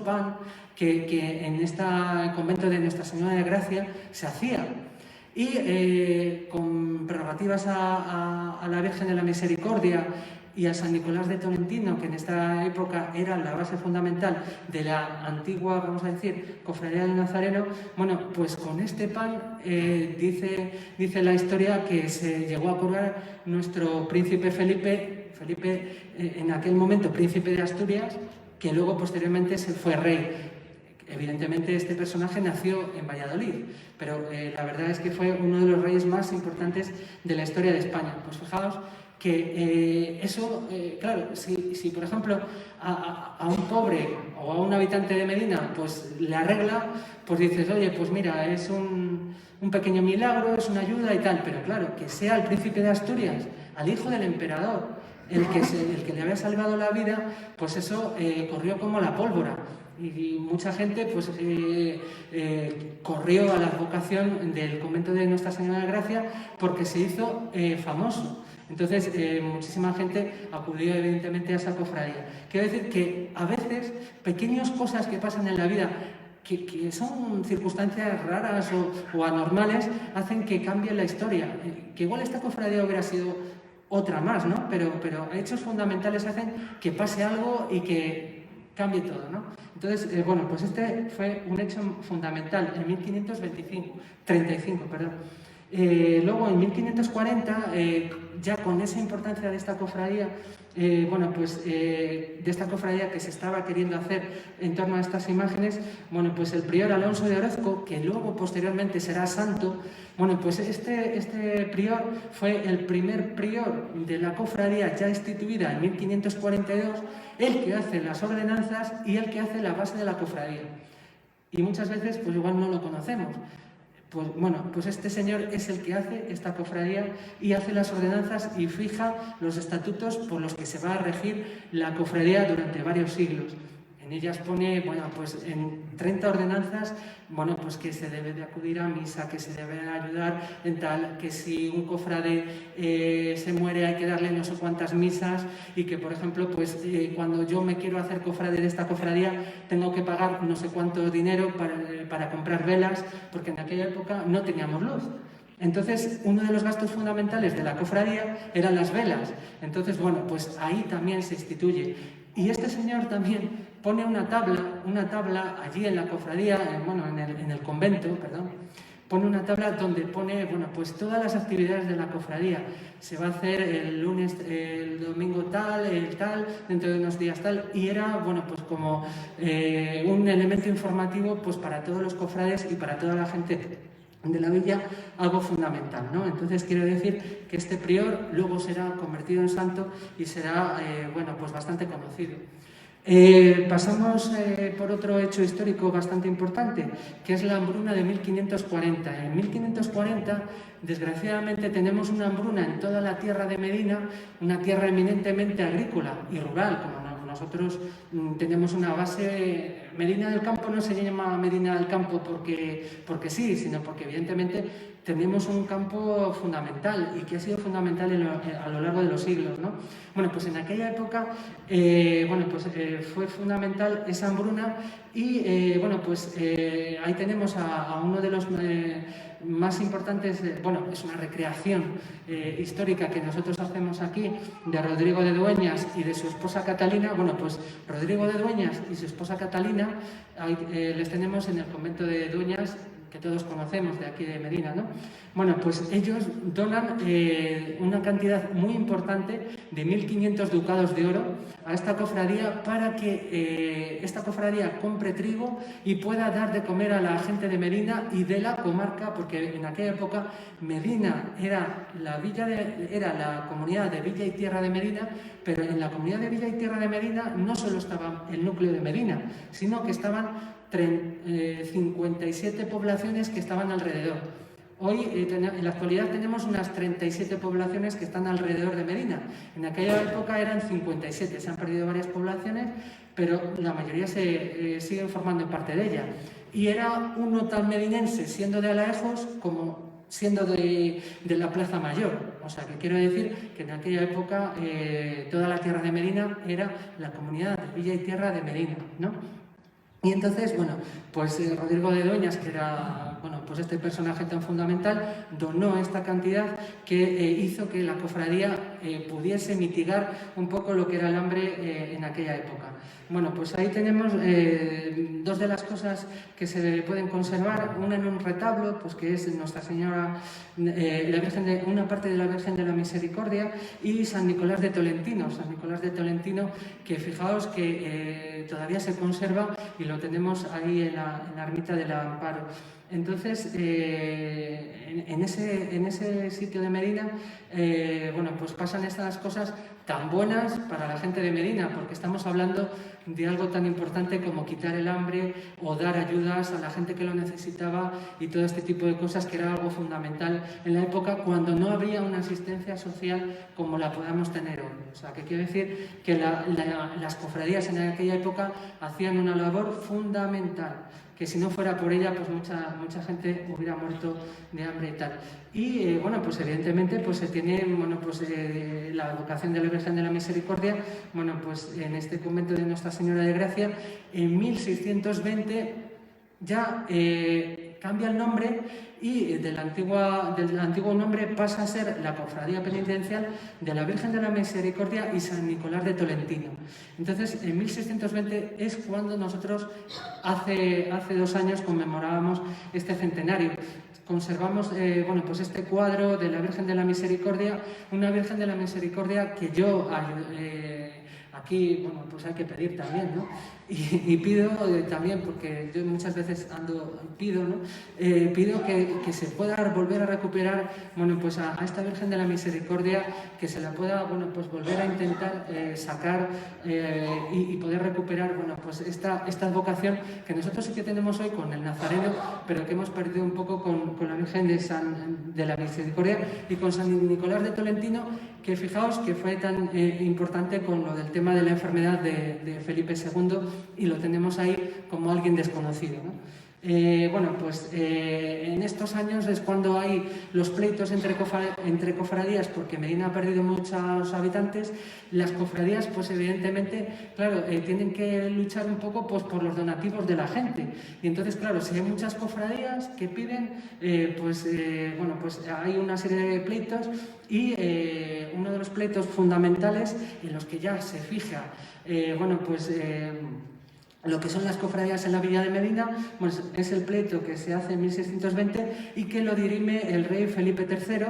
pan que en este convento de Nuestra Señora de Gracia se hacía. Y con prerrogativas a la Virgen de la Misericordia y a San Nicolás de Tolentino, que en esta época era la base fundamental de la antigua, vamos a decir, cofradía del Nazareno, bueno, pues con este pan dice la historia que se llegó a curar nuestro príncipe Felipe, en aquel momento príncipe de Asturias, que luego posteriormente se fue rey. Evidentemente este personaje nació en Valladolid, pero la verdad es que fue uno de los reyes más importantes de la historia de España. Pues fijaos que eso, claro, si por ejemplo a un pobre o a un habitante de Medina pues le arregla, pues dices, oye, pues mira, es un pequeño milagro, es una ayuda y tal, pero claro, que sea el príncipe de Asturias, al hijo del emperador, el que le había salvado la vida, pues eso corrió como la pólvora. Y mucha gente pues corrió a la advocación del convento de Nuestra Señora de Gracia porque se hizo famoso. Entonces, muchísima gente acudió evidentemente a esa cofradía. Quiero decir que a veces pequeñas cosas que pasan en la vida que son circunstancias raras o anormales hacen que cambie la historia. Que igual esta cofradía hubiera sido otra más, ¿no? Pero hechos fundamentales hacen que pase algo y que cambie todo, ¿no? Entonces, bueno, pues este fue un hecho fundamental en 1535, perdón. Luego, en 1540, ya con esa importancia de esta cofradía, bueno, pues de esta cofradía que se estaba queriendo hacer en torno a estas imágenes, bueno, pues el prior Alonso de Orozco, que luego posteriormente será santo, bueno, pues este prior fue el primer prior de la cofradía ya instituida en 1542, el que hace las ordenanzas y el que hace la base de la cofradía. Y muchas veces, pues igual no lo conocemos. Pues bueno, pues este señor es el que hace esta cofradía y hace las ordenanzas y fija los estatutos por los que se va a regir la cofradía durante varios siglos. En ellas pone, bueno, pues en 30 ordenanzas, bueno, pues que se debe de acudir a misa, que se debe de ayudar en tal, que si un cofrade se muere hay que darle no sé cuántas misas y que, por ejemplo, pues cuando yo me quiero hacer cofrade de esta cofradía tengo que pagar no sé cuánto dinero para comprar velas, porque en aquella época no teníamos luz. Entonces, uno de los gastos fundamentales de la cofradía eran las velas. Entonces, bueno, pues ahí también se instituye. Y este señor también pone una tabla allí en la cofradía, bueno, en el convento, perdón, pone una tabla donde pone, bueno, pues todas las actividades de la cofradía. Se va a hacer el lunes, el domingo tal, dentro de unos días tal, y era, bueno, pues como un elemento informativo pues para todos los cofrades y para toda la gente de la villa, algo fundamental, ¿no? Entonces quiero decir que este prior luego será convertido en santo y será, bueno, pues bastante conocido. Pasamos por otro hecho histórico bastante importante, que es la hambruna de 1540. En 1540, desgraciadamente, tenemos una hambruna en toda la tierra de Medina, una tierra eminentemente agrícola y rural, como nosotros tenemos una base. Medina del Campo no se llama Medina del Campo porque sí, sino porque evidentemente tenemos un campo fundamental y que ha sido fundamental a lo largo de los siglos, ¿no? Bueno, pues en aquella época bueno, pues, fue fundamental esa hambruna y bueno, pues ahí tenemos a uno de los más importantes, bueno, es una recreación histórica que nosotros hacemos aquí de Rodrigo de Dueñas y de su esposa Catalina. Bueno, pues Rodrigo de Dueñas y su esposa Catalina les tenemos en el convento de Dueñas, que todos conocemos de aquí de Medina, ¿no? Bueno, pues ellos donan una cantidad muy importante de 1.500 ducados de oro a esta cofradía para que esta cofradía compre trigo y pueda dar de comer a la gente de Medina y de la comarca, porque en aquella época Medina era la comunidad de Villa y Tierra de Medina, pero en la comunidad de Villa y Tierra de Medina no solo estaba el núcleo de Medina, sino que estaban 57 poblaciones que estaban alrededor. Hoy, en la actualidad, tenemos unas 37 poblaciones que están alrededor de Medina. En aquella época eran 57, se han perdido varias poblaciones, pero la mayoría se siguen formando parte de ella. Y era uno tan medinense, siendo de Alaejos, como siendo de la Plaza Mayor. O sea, que quiero decir que en aquella época toda la tierra de Medina era la comunidad de Villa y Tierra de Medina, ¿no? Y entonces, bueno, pues Rodrigo de Dueñas, que era, bueno, pues este personaje tan fundamental, donó esta cantidad que hizo que la cofradía pudiese mitigar un poco lo que era el hambre en aquella época. Bueno, pues ahí tenemos dos de las cosas que se pueden conservar, una en un retablo, pues que es Nuestra Señora, una parte de la Virgen de la Misericordia, y San Nicolás de Tolentino. San Nicolás de Tolentino, que fijaos que todavía se conserva y lo tenemos ahí en la ermita del Amparo. Entonces, en ese sitio de Medina, bueno, pues pasan estas cosas tan buenas para la gente de Medina, porque estamos hablando de algo tan importante como quitar el hambre o dar ayudas a la gente que lo necesitaba y todo este tipo de cosas, que era algo fundamental en la época cuando no había una asistencia social como la podamos tener hoy. O sea, que quiero decir que las cofradías en aquella época hacían una labor fundamental, que si no fuera por ella, pues mucha gente hubiera muerto de hambre y tal. Y bueno, pues evidentemente pues se tiene, bueno, pues la advocación de la Virgen de la Misericordia, bueno, pues en este convento de Nuestra Señora de Gracia, en 1620 ya cambia el nombre y del antiguo nombre pasa a ser la Cofradía Penitencial de la Virgen de la Misericordia y San Nicolás de Tolentino. Entonces, en 1620 es cuando nosotros hace 2 años conmemorábamos este centenario. Conservamos bueno, pues este cuadro de la Virgen de la Misericordia, una Virgen de la Misericordia que yo aquí, bueno, pues hay que pedir también, ¿no? Y pido también, porque yo muchas veces pido, ¿no? Pido que se pueda volver a recuperar, bueno, pues a esta Virgen de la Misericordia, que se la pueda, bueno, pues volver a intentar sacar y poder recuperar, bueno, pues esta advocación que nosotros sí que tenemos hoy con el Nazareno, pero que hemos perdido un poco con la Virgen de la Misericordia y con San Nicolás de Tolentino, que fijaos que fue tan importante con lo del tema de la enfermedad de Felipe II, y lo tenemos ahí como alguien desconocido, ¿no? Bueno, pues en estos años es cuando hay los pleitos entre cofradías, porque Medina ha perdido muchos habitantes. Las cofradías, pues evidentemente, claro, tienen que luchar un poco pues por los donativos de la gente. Y entonces, claro, si hay muchas cofradías que piden, bueno, pues hay una serie de pleitos y uno de los pleitos fundamentales en los que ya se fija, bueno, pues lo que son las cofradías en la Villa de Medina, pues es el pleito que se hace en 1620 y que lo dirime el rey Felipe III,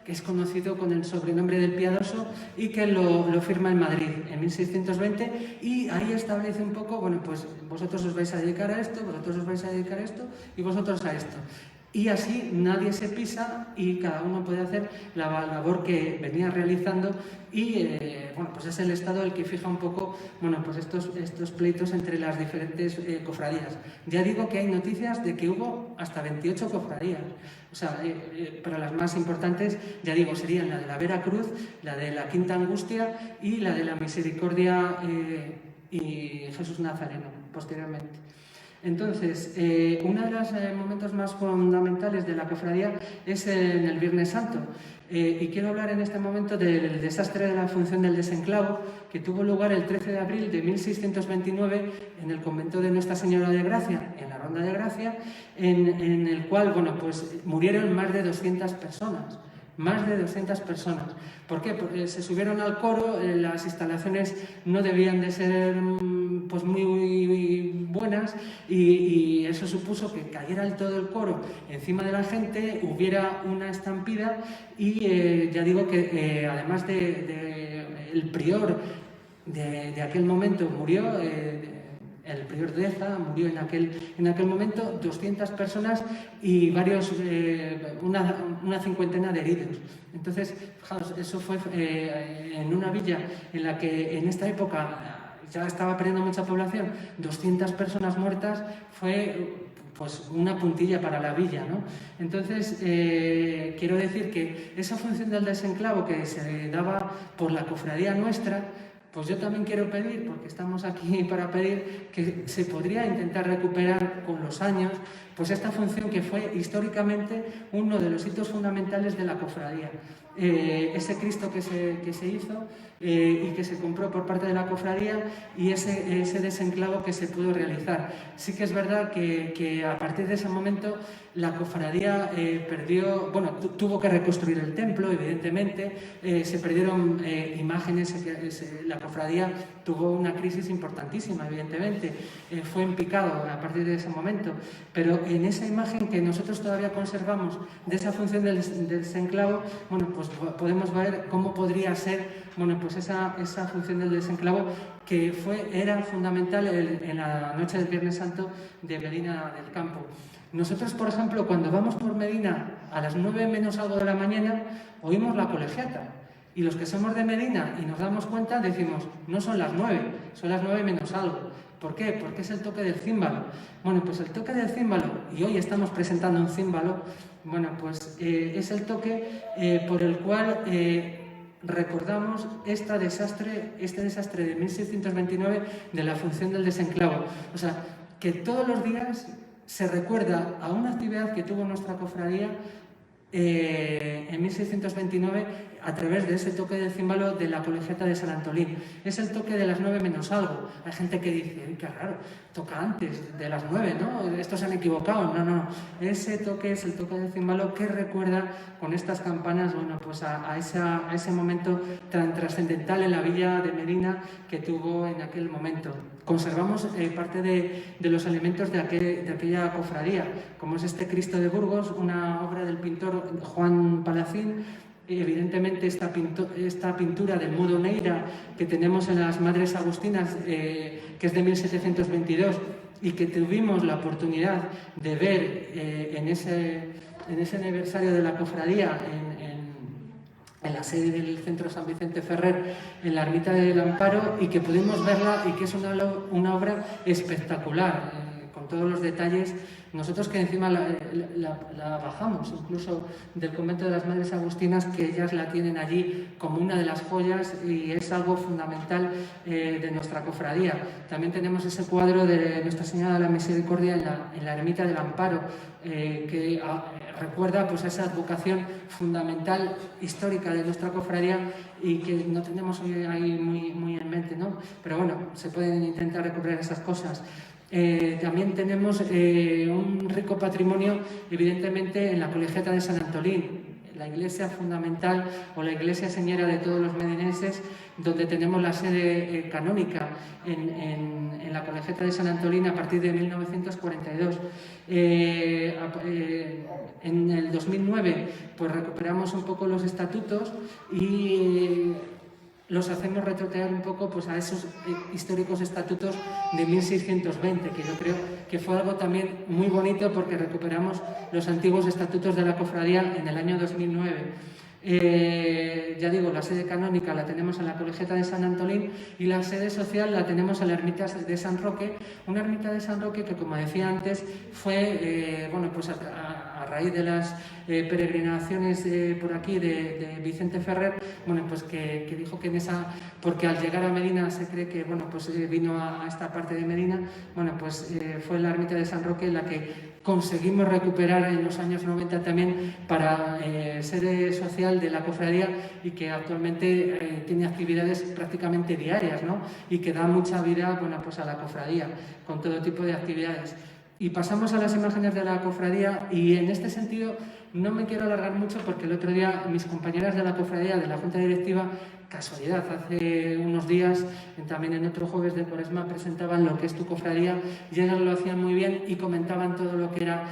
que es conocido con el sobrenombre del Piadoso, y que lo firma en Madrid en 1620, y ahí establece un poco, bueno, pues vosotros os vais a dedicar a esto, vosotros os vais a dedicar a esto y vosotros a esto. Y así nadie se pisa y cada uno puede hacer la labor que venía realizando y, bueno, pues es el Estado el que fija un poco, bueno, pues estos pleitos entre las diferentes cofradías. Ya digo que hay noticias de que hubo hasta 28 cofradías, o sea, pero las más importantes, ya digo, serían la de la Vera Cruz, la de la Quinta Angustia y la de la Misericordia y Jesús Nazareno, posteriormente. Entonces, uno de los momentos más fundamentales de la cofradía es en el Viernes Santo, Y quiero hablar en este momento del desastre de la función del desenclavo que tuvo lugar el 13 de abril de 1629 en el convento de Nuestra Señora de Gracia, en la Ronda de Gracia, en el cual pues murieron más de 200 personas. Más de 200 personas. ¿Por qué? Porque se subieron al coro, las instalaciones no debían de ser pues muy buenas y eso supuso que cayera todo el coro encima de la gente, hubiera una estampida y ya digo que además el prior de aquel momento murió, el prior de Eza murió en aquel momento, 200 personas y una cincuentena de heridos. Entonces, fijaos, eso fue en una villa en la que en esta época ya estaba perdiendo mucha población, 200 personas muertas, fue pues una puntilla para la villa, ¿no? Entonces, quiero decir que esa función del desenclavo que se daba por la cofradía nuestra, pues yo también quiero pedir, porque estamos aquí para pedir, que se podría intentar recuperar con los años pues esta función que fue históricamente uno de los hitos fundamentales de la cofradía. Ese Cristo que se hizo y que se compró por parte de la cofradía y ese desenclavo que se pudo realizar. Sí que es verdad que a partir de ese momento la cofradía tuvo que reconstruir el templo, evidentemente, se perdieron imágenes, la cofradía tuvo una crisis importantísima, evidentemente, fue en picado a partir de ese momento, pero en esa imagen que nosotros todavía conservamos de esa función del desenclavo, bueno, pues podemos ver cómo podría ser, bueno, pues esa función del desenclavo que era fundamental en la noche del Viernes Santo de Medina del Campo. Nosotros, por ejemplo, cuando vamos por Medina a las 9 menos algo de la mañana, oímos la colegiata. Y los que somos de Medina y nos damos cuenta, decimos, no son las 9, son las 9 menos algo. ¿Por qué? Porque es el toque del címbalo. Bueno, pues el toque del címbalo, y hoy estamos presentando un címbalo, bueno, pues es el toque por el cual recordamos este desastre de 1629 de la función del desenclavo. O sea, que todos los días se recuerda a una actividad que tuvo nuestra cofradía en 1629 a través de ese toque del címbalo de la colegiata de San Antolín. Es el toque de las 9 menos algo. Hay gente que dice, qué raro, toca antes de las 9, ¿no? Estos se han equivocado. No. Ese toque es el toque del címbalo que recuerda con estas campanas, bueno, pues a ese momento tan trascendental en la villa de Medina que tuvo en aquel momento. Conservamos parte de los elementos de aquella cofradía, como es este Cristo de Burgos, una obra del pintor Juan Palacín. Evidentemente esta pintura del Mudo Neira que tenemos en las Madres Agustinas, que es de 1722 y que tuvimos la oportunidad de ver en ese aniversario de la cofradía en la sede del Centro San Vicente Ferrer, en la Ermita del Amparo, y que pudimos verla y que es una obra espectacular, con todos los detalles. Nosotros que encima la bajamos, incluso del convento de las Madres Agustinas, que ellas la tienen allí como una de las joyas y es algo fundamental de nuestra cofradía. También tenemos ese cuadro de Nuestra Señora de la Misericordia en la Ermita del Amparo, que recuerda pues esa advocación fundamental histórica de nuestra cofradía y que no tenemos hoy ahí muy en mente, ¿no? Pero bueno, se pueden intentar recuperar esas cosas. También tenemos un rico patrimonio, evidentemente, en la colegiata de San Antolín, la iglesia fundamental o la iglesia señera de todos los medinenses, donde tenemos la sede canónica en la colegiata de San Antolín a partir de 1942. En el 2009 pues recuperamos un poco los estatutos y los hacemos retrotraer un poco pues, a esos históricos estatutos de 1620, que yo creo que fue algo también muy bonito porque recuperamos los antiguos estatutos de la cofradía en el año 2009. Ya digo, la sede canónica la tenemos en la colegiata de San Antolín y la sede social la tenemos en la ermita de San Roque, una ermita de San Roque que, como decía antes, fue bueno, pues a raíz de las peregrinaciones por aquí de Vicente Ferrer, bueno, pues que dijo que porque al llegar a Medina se cree que, bueno, pues vino a esta parte de Medina, bueno, pues fue la ermita de San Roque la que conseguimos recuperar en los años 90 también para sede social de la cofradía y que actualmente tiene actividades prácticamente diarias, ¿no? Y que da mucha vida, bueno, pues a la cofradía con todo tipo de actividades. Y pasamos a las imágenes de la cofradía y en este sentido no me quiero alargar mucho porque el otro día mis compañeras de la cofradía, de la Junta Directiva, casualidad, hace unos días, también en otro jueves de Cuaresma, presentaban lo que es tu cofradía y ellas lo hacían muy bien y comentaban todo lo que era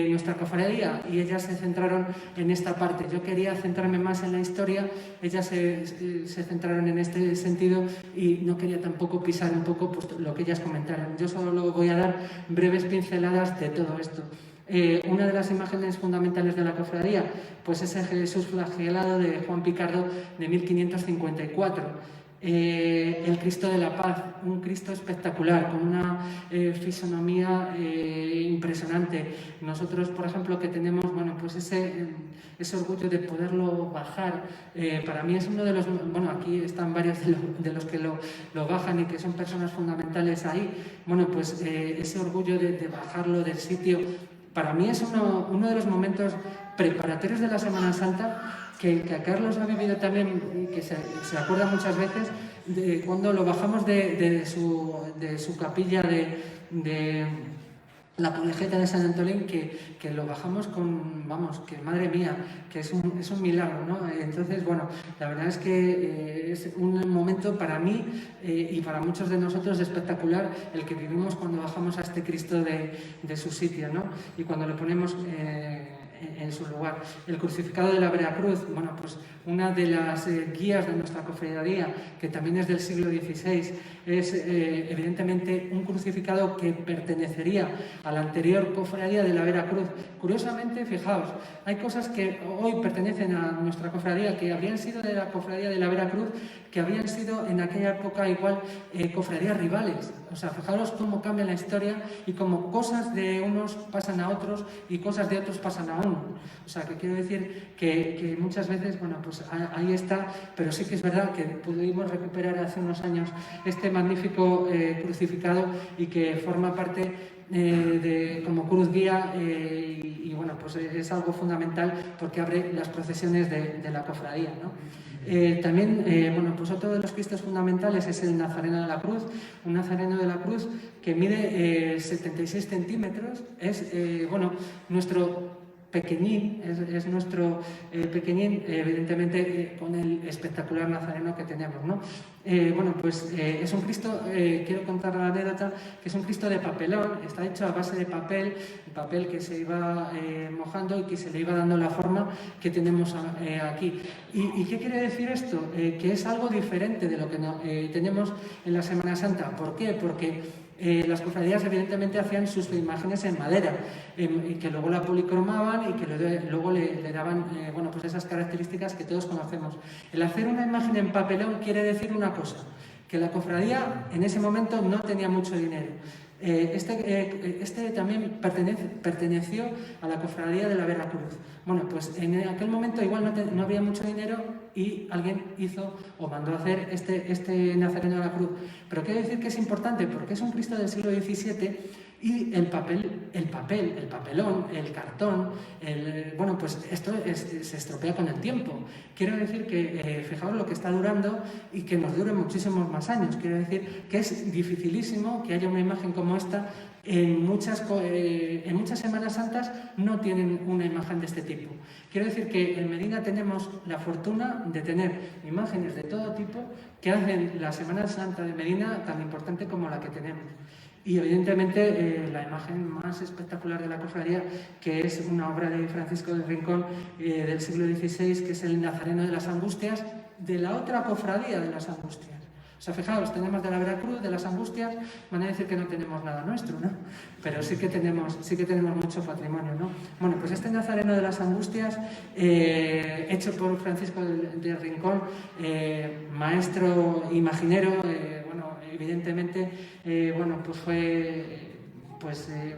nuestra cofradía y ellas se centraron en esta parte. Yo quería centrarme más en la historia, ellas se centraron en este sentido y no quería tampoco pisar un poco pues, lo que ellas comentaron. Yo solo voy a dar breves pinceladas de todo esto. Una de las imágenes fundamentales de la cofradía pues es el Jesús flagelado de Juan Picardo de 1554. El Cristo de la Paz, un Cristo espectacular, con una fisonomía impresionante. Nosotros, por ejemplo, que tenemos bueno, pues ese orgullo de poderlo bajar, para mí es uno de los... Bueno, aquí están varios de los que lo bajan y que son personas fundamentales ahí. Bueno, pues ese orgullo de bajarlo del sitio, para mí es uno de los momentos preparatorios de la Semana Santa que a Carlos ha vivido también y que se acuerda muchas veces de cuando lo bajamos de su capilla de la Colegiata de San Antolín, que lo bajamos con, vamos, que madre mía, que es un milagro, ¿no? Entonces, bueno, la verdad es que es un momento para mí y para muchos de nosotros espectacular el que vivimos cuando bajamos a este Cristo de su sitio, ¿no? Y cuando lo ponemos en su lugar. El crucificado de la Veracruz, bueno, pues una de las guías de nuestra cofradía, que también es del siglo XVI, es evidentemente un crucificado que pertenecería a la anterior cofradía de la Veracruz. Curiosamente, fijaos, hay cosas que hoy pertenecen a nuestra cofradía, que habrían sido de la cofradía de la Veracruz, que habrían sido en aquella época igual cofradías rivales. O sea, fijaros cómo cambia la historia y cómo cosas de unos pasan a otros y cosas de otros pasan a uno. O sea, que quiero decir que muchas veces, bueno, pues ahí está, pero sí que es verdad que pudimos recuperar hace unos años este magnífico crucificado y que forma parte como cruz guía y bueno, pues es algo fundamental porque abre las procesiones de la cofradía, ¿no? También, bueno, pues otro de los cristos fundamentales es el Nazareno de la Cruz, un Nazareno de la Cruz que mide 76 centímetros, es, bueno, nuestro pequeñín, es nuestro pequeñín, evidentemente con el espectacular nazareno que tenemos, ¿no? Bueno, pues es un Cristo, quiero contar la anécdota, que es un Cristo de papelón, está hecho a base de papel que se iba mojando y que se le iba dando la forma que tenemos aquí. ¿Y qué quiere decir esto? Que es algo diferente de lo que tenemos en la Semana Santa. ¿Por qué? Porque las cofradías evidentemente hacían sus imágenes en madera y que luego la policromaban y que luego le daban bueno, pues esas características que todos conocemos. El hacer una imagen en papelón quiere decir una cosa, que la cofradía en ese momento no tenía mucho dinero. Este también perteneció a la cofradía de la Veracruz. Bueno, pues en aquel momento igual no había mucho dinero y alguien hizo o mandó a hacer este Nazareno de la Cruz. Pero quiero decir que es importante porque es un Cristo del siglo XVII y el papelón, el cartón, bueno, pues esto se estropea con el tiempo. Quiero decir que, fijaos lo que está durando y que nos dure muchísimos más años. Quiero decir que es dificilísimo que haya una imagen como esta. En muchas Semanas Santas no tienen una imagen de este tipo. Quiero decir que en Medina tenemos la fortuna de tener imágenes de todo tipo que hacen la Semana Santa de Medina tan importante como la que tenemos. Y evidentemente la imagen más espectacular de la cofradía, que es una obra de Francisco de Rincón del siglo XVI, que es el Nazareno de las Angustias, de la otra cofradía de las Angustias. O sea, fijaos, tenemos de la Veracruz, de las Angustias, van a decir que no tenemos nada nuestro, ¿no? Pero sí que tenemos mucho patrimonio, ¿no? Bueno, pues este Nazareno de las Angustias, hecho por Francisco de Rincón, maestro imaginero, bueno, evidentemente, bueno, pues fue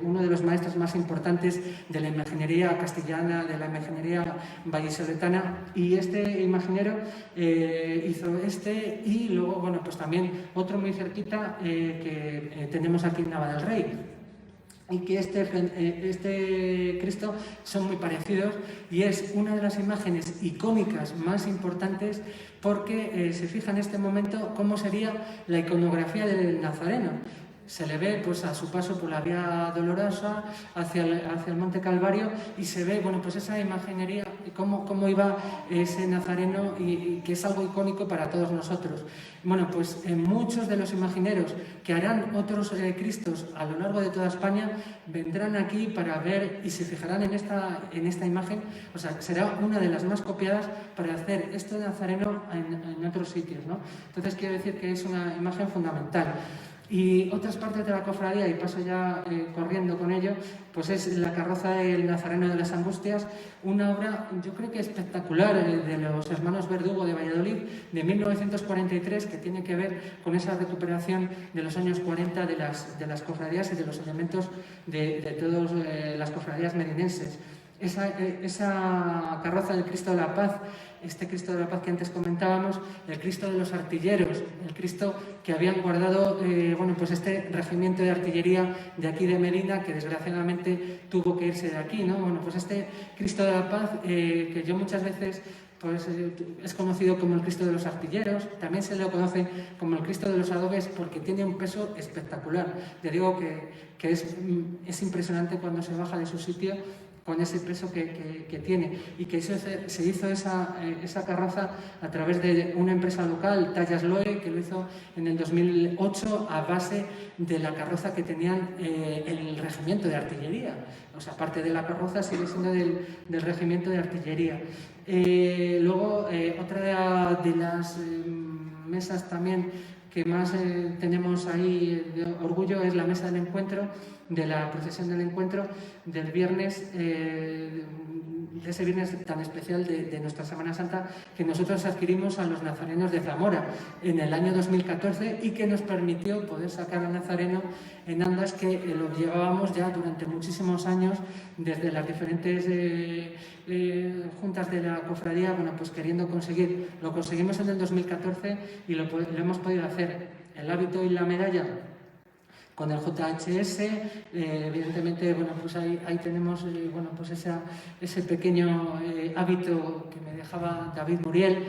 uno de los maestros más importantes de la imaginería castellana, de la imaginería vallisoletana, y este imaginero hizo y luego, bueno, pues también otro muy cerquita que tenemos aquí en Nava del Rey. y que este Cristo son muy parecidos y es una de las imágenes icónicas más importantes porque se fija en este momento cómo sería la iconografía del Nazareno. Se le ve pues a su paso por la Vía Dolorosa hacia el Monte Calvario y se ve bueno, pues esa imaginería, cómo iba ese Nazareno y que es algo icónico para todos nosotros. Bueno, pues muchos de los imagineros que harán otros Cristos a lo largo de toda España vendrán aquí para ver y se fijarán en esta imagen, o sea, será una de las más copiadas para hacer este Nazareno en otros sitios, ¿no? Entonces quiero decir que es una imagen fundamental. Y otras partes de la cofradía, y paso ya corriendo con ello, pues es la carroza del Nazareno de las Angustias, una obra yo creo que espectacular de los hermanos Verdugo de Valladolid de 1943 que tiene que ver con esa recuperación de los años 40 de las cofradías y de los elementos de todas las cofradías medinenses. Esa carroza del Cristo de la Paz, este Cristo de la Paz que antes comentábamos, el Cristo de los artilleros, el Cristo que habían guardado bueno, pues este regimiento de artillería de aquí de Medina, que desgraciadamente tuvo que irse de aquí, ¿no? Bueno, pues este Cristo de la Paz, que yo muchas veces pues, es conocido como el Cristo de los artilleros, también se le conoce como el Cristo de los adobes porque tiene un peso espectacular. Ya digo que es impresionante cuando se baja de su sitio con ese peso que tiene y que se hizo esa carroza a través de una empresa local, Tallas Loe, que lo hizo en el 2008 a base de la carroza que tenían el regimiento de artillería. O sea, parte de la carroza sigue siendo del regimiento de artillería. Luego, otra de las mesas también que más tenemos ahí de orgullo es la mesa del encuentro, de la procesión del encuentro del viernes, de ese viernes tan especial de nuestra Semana Santa que nosotros adquirimos a los nazarenos de Zamora en el año 2014 y que nos permitió poder sacar al nazareno en andas que lo llevábamos ya durante muchísimos años desde las diferentes juntas de la cofradía, bueno, pues queriendo conseguir. Lo conseguimos en el 2014 y lo hemos podido hacer. El hábito y la medalla con el JHS, evidentemente, bueno, pues ahí tenemos bueno, pues ese pequeño hábito que me dejaba David Muriel,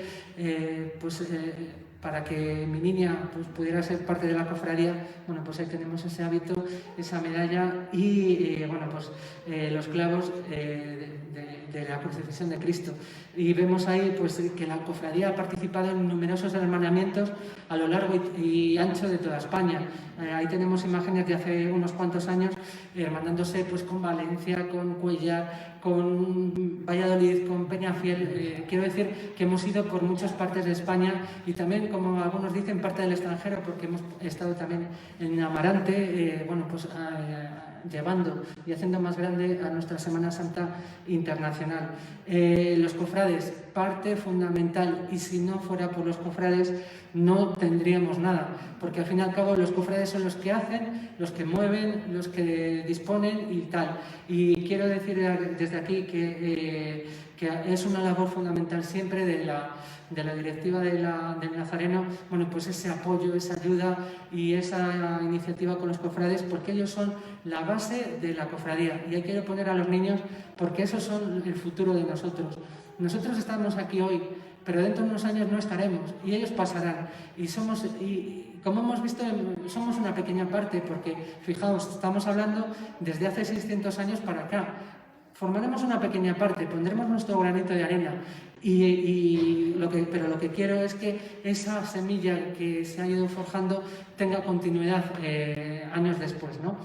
para que mi niña pues, pudiera ser parte de la cofradía. Bueno, pues ahí tenemos ese hábito, esa medalla y bueno, pues los clavos de la crucifixión de Cristo. Y vemos ahí pues, que la cofradía ha participado en numerosos hermanamientos a lo largo y ancho de toda España. Ahí tenemos imágenes de hace unos cuantos años hermanándose pues, con Valencia, con Cuellar, con Valladolid, con Peñafiel. Quiero decir que hemos ido por muchas partes de España y también, como algunos dicen, parte del extranjero, porque hemos estado también en Amarante, bueno, pues llevando y haciendo más grande a nuestra Semana Santa internacional. Los cofrades, parte fundamental, y si no fuera por los cofrades no tendríamos nada, porque al fin y al cabo los cofrades son los que hacen, los que mueven, los que disponen y tal. Y quiero decir desde aquí que es una labor fundamental siempre de la directiva del Nazareno, bueno, pues ese apoyo, esa ayuda y esa iniciativa con los cofrades, porque ellos son la base de la cofradía. Y ahí quiero poner a los niños porque esos son el futuro de nosotros. Nosotros estamos aquí hoy, pero dentro de unos años no estaremos y ellos pasarán. Y como hemos visto, somos una pequeña parte, porque fijaos, estamos hablando desde hace 600 años para acá. Formaremos una pequeña parte, pondremos nuestro granito de arena, pero lo que quiero es que esa semilla que se ha ido forjando tenga continuidad años después, ¿no?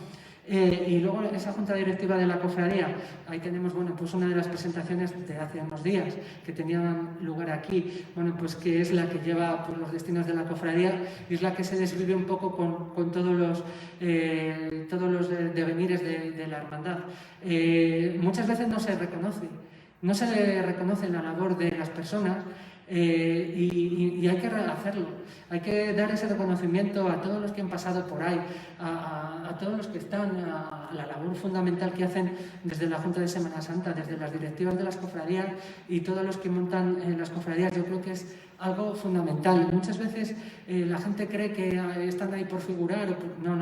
Y luego esa junta directiva de la cofradía, ahí tenemos, bueno, pues una de las presentaciones de hace unos días que tenían lugar aquí, bueno, pues que es la que lleva por los destinos de la cofradía y es la que se desvive un poco con todos los devenires de la hermandad. Muchas veces no se reconoce la labor de las personas y hay que hacerlo. Hay que dar ese reconocimiento a todos los que han pasado por ahí, a todos los que están, a la labor fundamental que hacen desde la Junta de Semana Santa, desde las directivas de las cofradías y todos los que montan las cofradías. Yo creo que es algo fundamental. Muchas veces la gente cree que están ahí por figurar. No.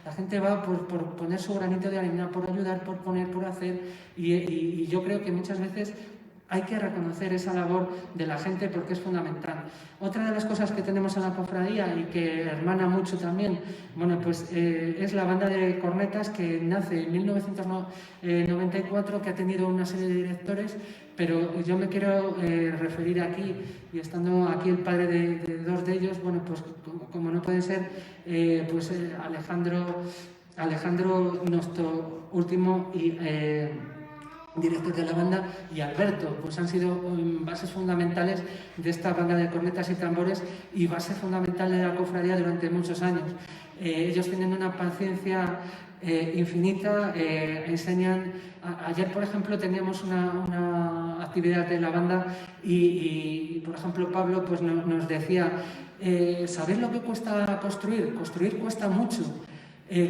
La gente va por poner su granito de arena, por ayudar, por poner, por hacer. Y yo creo que muchas veces hay que reconocer esa labor de la gente porque es fundamental. Otra de las cosas que tenemos en la cofradía y que hermana mucho también, bueno, pues es la banda de cornetas que nace en 1994, que ha tenido una serie de directores, pero yo me quiero referir aquí, y estando aquí el padre de dos de ellos, bueno, pues como no puede ser, pues Alejandro, nuestro último y director de la banda, y Alberto, pues han sido bases fundamentales de esta banda de cornetas y tambores y base fundamental de la cofradía durante muchos años. Ellos tienen una paciencia infinita, enseñan. Ayer, por ejemplo, teníamos una actividad de la banda y por ejemplo, Pablo pues nos decía, ¿sabéis lo que cuesta construir? Construir cuesta mucho.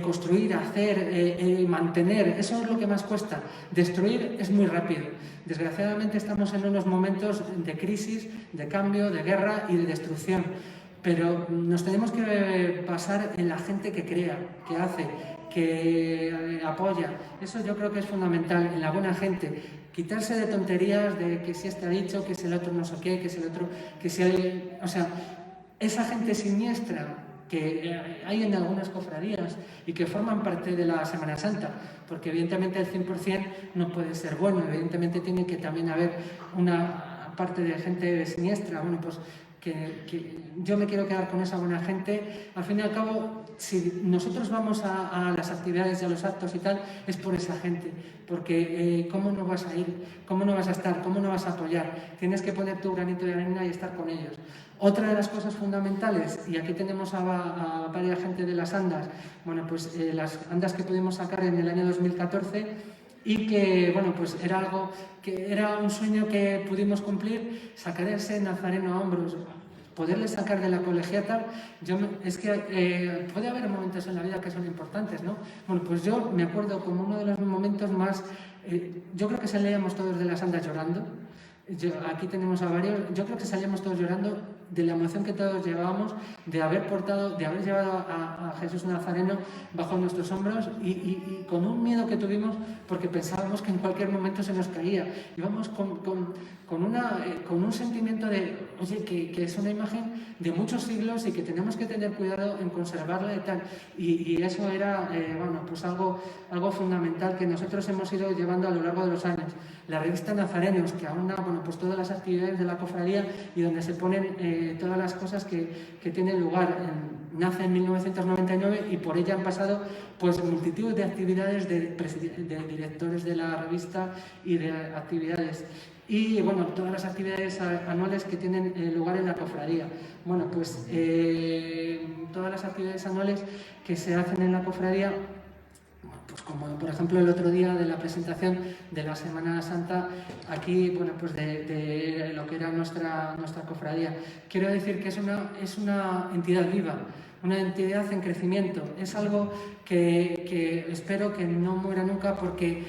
Construir, hacer, mantener, eso es lo que más cuesta. Destruir es muy rápido. Desgraciadamente estamos en unos momentos de crisis, de cambio, de guerra y de destrucción. Pero nos tenemos que basar en la gente que crea, que hace, que apoya. Eso yo creo que es fundamental, en la buena gente. Quitarse de tonterías de que si este ha dicho, que si el otro no sé qué, que si el otro, que si hay... O sea, esa gente siniestra que hay en algunas cofradías y que forman parte de la Semana Santa, porque evidentemente el 100% no puede ser bueno, evidentemente tiene que también haber una parte de gente siniestra. Bueno, pues que yo me quiero quedar con esa buena gente. Al fin y al cabo, si nosotros vamos a las actividades y a los actos y tal, es por esa gente, porque ¿cómo no vas a ir? ¿Cómo no vas a estar? ¿Cómo no vas a apoyar? Tienes que poner tu granito de arena y estar con ellos. Otra de las cosas fundamentales, y aquí tenemos a varias gente de las andas, bueno, pues las andas que pudimos sacar en el año 2014 y que, bueno, pues era algo que era un sueño que pudimos cumplir, sacar ese nazareno a hombros, poderle sacar de la colegiata. Es que puede haber momentos en la vida que son importantes, ¿no? Bueno, pues yo me acuerdo como uno de los momentos más, yo creo que salíamos todos de las andas llorando. Aquí tenemos a varios, yo creo que salíamos todos llorando de la emoción que todos llevábamos, de haber llevado a Jesús Nazareno bajo nuestros hombros y con un miedo que tuvimos porque pensábamos que en cualquier momento se nos caía. Íbamos con un sentimiento de, oye, que es una imagen de muchos siglos y que tenemos que tener cuidado en conservarla y tal. Y eso era, bueno, pues algo fundamental que nosotros hemos ido llevando a lo largo de los años. La revista Nazarenos, que aúna, bueno, pues todas las actividades de la cofradía y donde se ponen todas las cosas que tienen lugar. Nace en 1999 y por ella han pasado pues multitud de actividades de directores de la revista y de actividades. Y bueno, todas las actividades anuales que tienen lugar en la cofradía. Bueno, pues todas las actividades anuales que se hacen en la cofradía, pues como por ejemplo el otro día de la presentación de la Semana Santa aquí, bueno, pues de lo que era nuestra cofradía. Quiero decir que es una entidad viva, una entidad en crecimiento. Es algo que espero que no muera nunca porque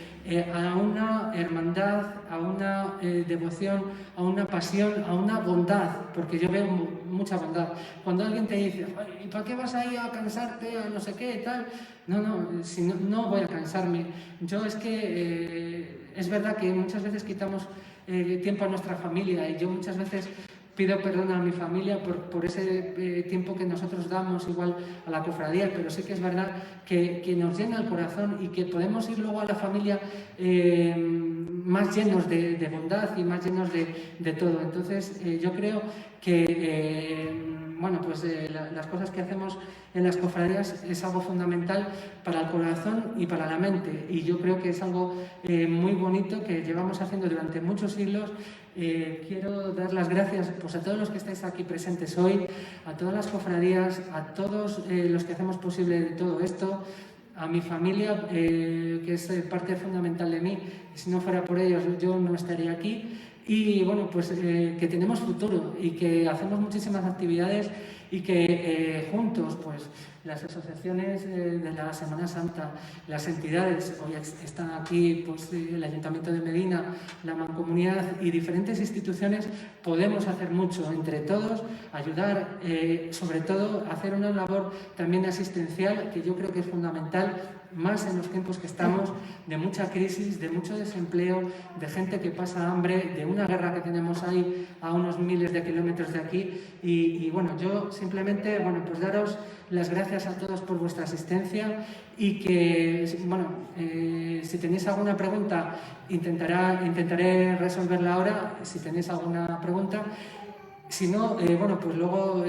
a una hermandad, a una devoción, a una pasión, a una bondad, porque yo veo mucha bondad. Cuando alguien te dice, ¿y para qué vas ahí a cansarte, a no sé qué y tal? No voy a cansarme. Yo es que es verdad que muchas veces quitamos tiempo a nuestra familia y yo muchas veces pido perdón a mi familia por ese tiempo que nosotros damos igual a la cofradía, pero sí que es verdad que nos llena el corazón y que podemos ir luego a la familia más llenos de bondad y más llenos de todo. Entonces yo creo que bueno, pues las cosas que hacemos en las cofradías es algo fundamental para el corazón y para la mente, y yo creo que es algo muy bonito que llevamos haciendo durante muchos siglos. Quiero dar las gracias pues, a todos los que estáis aquí presentes hoy, a todas las cofradías, a todos los que hacemos posible todo esto, a mi familia, que es parte fundamental de mí, y si no fuera por ellos yo no estaría aquí. y bueno, pues que tenemos futuro y que hacemos muchísimas actividades y que juntos, pues las asociaciones de la Semana Santa, las entidades, hoy están aquí pues, el Ayuntamiento de Medina, la Mancomunidad y diferentes instituciones, podemos hacer mucho entre todos, ayudar, sobre todo hacer una labor también asistencial que yo creo que es fundamental, más en los tiempos que estamos, de mucha crisis, de mucho desempleo, de gente que pasa hambre, de una guerra que tenemos ahí a unos miles de kilómetros de aquí. Y bueno, yo simplemente, bueno, pues daros las gracias a todos por vuestra asistencia y que, bueno, si tenéis alguna pregunta, intentaré resolverla ahora, si tenéis alguna pregunta. Si no, bueno, pues luego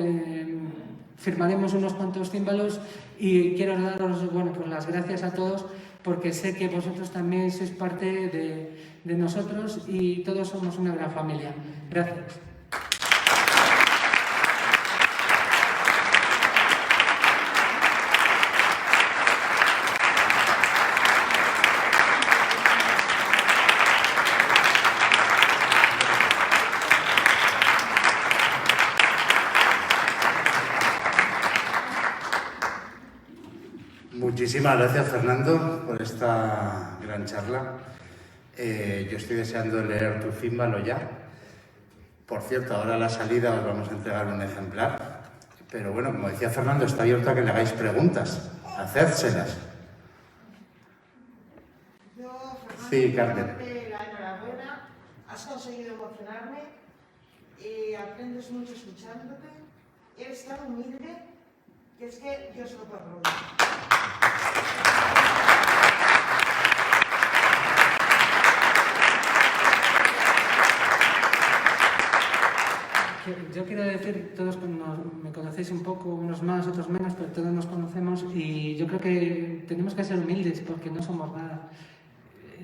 firmaremos unos cuantos címbalos y quiero daros, bueno, pues las gracias a todos porque sé que vosotros también sois parte de nosotros y todos somos una gran familia. Gracias. Muchísimas gracias, Fernando, por esta gran charla. Yo estoy deseando leer tu címbalo ya. Por cierto, ahora a la salida os vamos a entregar un ejemplar. Pero bueno, como decía Fernando, está abierto a que le hagáis preguntas. Hacérselas. Yo, Fernando, Sí, Carmen. darte la enhorabuena. Has conseguido emocionarme y aprendes mucho escuchándote. Eres tan humilde que es que Dios lo perdona. Yo quiero decir, todos me conocéis un poco, unos más, otros menos, pero todos nos conocemos y yo creo que tenemos que ser humildes porque no somos nada.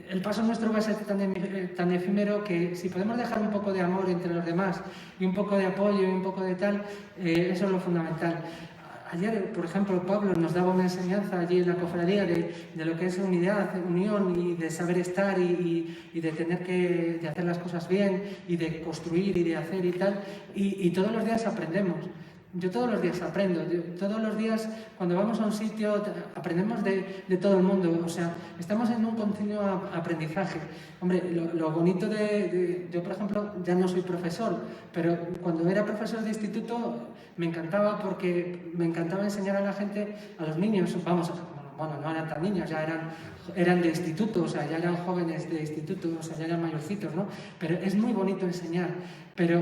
El paso nuestro va a ser tan efímero que si podemos dejar un poco de amor entre los demás y un poco de apoyo y un poco de tal, eso es lo fundamental. Ayer, por ejemplo, Pablo nos daba una enseñanza allí en la cofradía de lo que es unidad, unión y de saber estar y de tener de hacer las cosas bien y de construir y de hacer y tal. Y todos los días aprendemos. Yo todos los días aprendo. Todos los días, cuando vamos a un sitio, aprendemos de todo el mundo. O sea, estamos en un continuo aprendizaje. Hombre, lo bonito yo, por ejemplo, ya no soy profesor, pero cuando era profesor de instituto me encantaba porque me encantaba enseñar a la gente, a los niños, vamos, bueno, no eran tan niños, ya eran de instituto, o sea, ya eran jóvenes de instituto, o sea, ya eran mayorcitos, ¿no? Pero es muy bonito enseñar, pero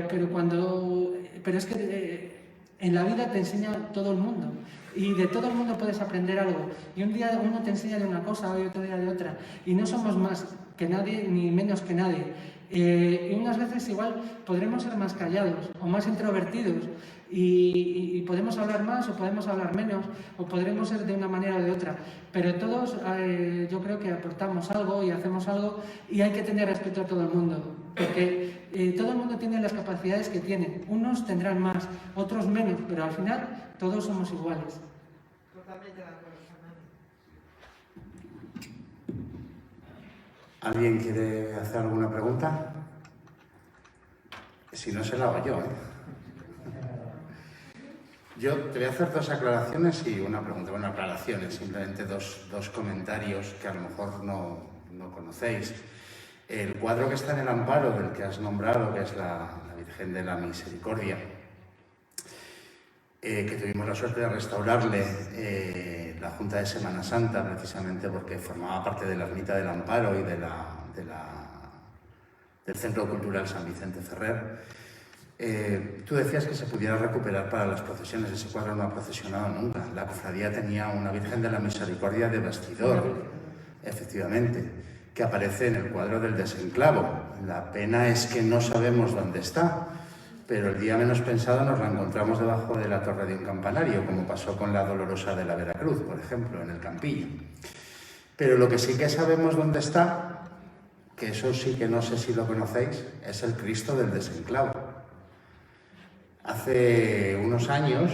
es que en la vida te enseña todo el mundo y de todo el mundo puedes aprender algo y un día uno te enseña de una cosa y otro día de otra y no somos más que nadie ni menos que nadie y unas veces igual podremos ser más callados o más introvertidos y podemos hablar más o podemos hablar menos o podremos ser de una manera o de otra, pero todos yo creo que aportamos algo y hacemos algo y hay que tener respeto a todo el mundo porque todo el mundo tiene las capacidades que tiene, unos tendrán más, otros menos, pero al final todos somos iguales. Totalmente de acuerdo, Fernando. ¿Alguien quiere hacer alguna pregunta? Si no, se la hago yo, ¿eh? Yo te voy a hacer dos aclaraciones y una pregunta. Bueno, aclaraciones, simplemente dos comentarios que a lo mejor no conocéis. El cuadro que está en el amparo del que has nombrado, que es la Virgen de la Misericordia, que tuvimos la suerte de restaurarle la Junta de Semana Santa, precisamente porque formaba parte de la Ermita del Amparo y del Centro Cultural San Vicente Ferrer. Tú decías que se pudiera recuperar para las procesiones. Ese cuadro no ha procesionado nunca. La cofradía tenía una Virgen de la Misericordia de bastidor, efectivamente, que aparece en el cuadro del desenclavo. La pena es que no sabemos dónde está, pero el día menos pensado nos la encontramos debajo de la torre de un campanario, como pasó con la Dolorosa de la Veracruz, por ejemplo, en el Campillo. Pero lo que sí que sabemos dónde está, que eso sí que no sé si lo conocéis, es el Cristo del desenclavo. Hace unos años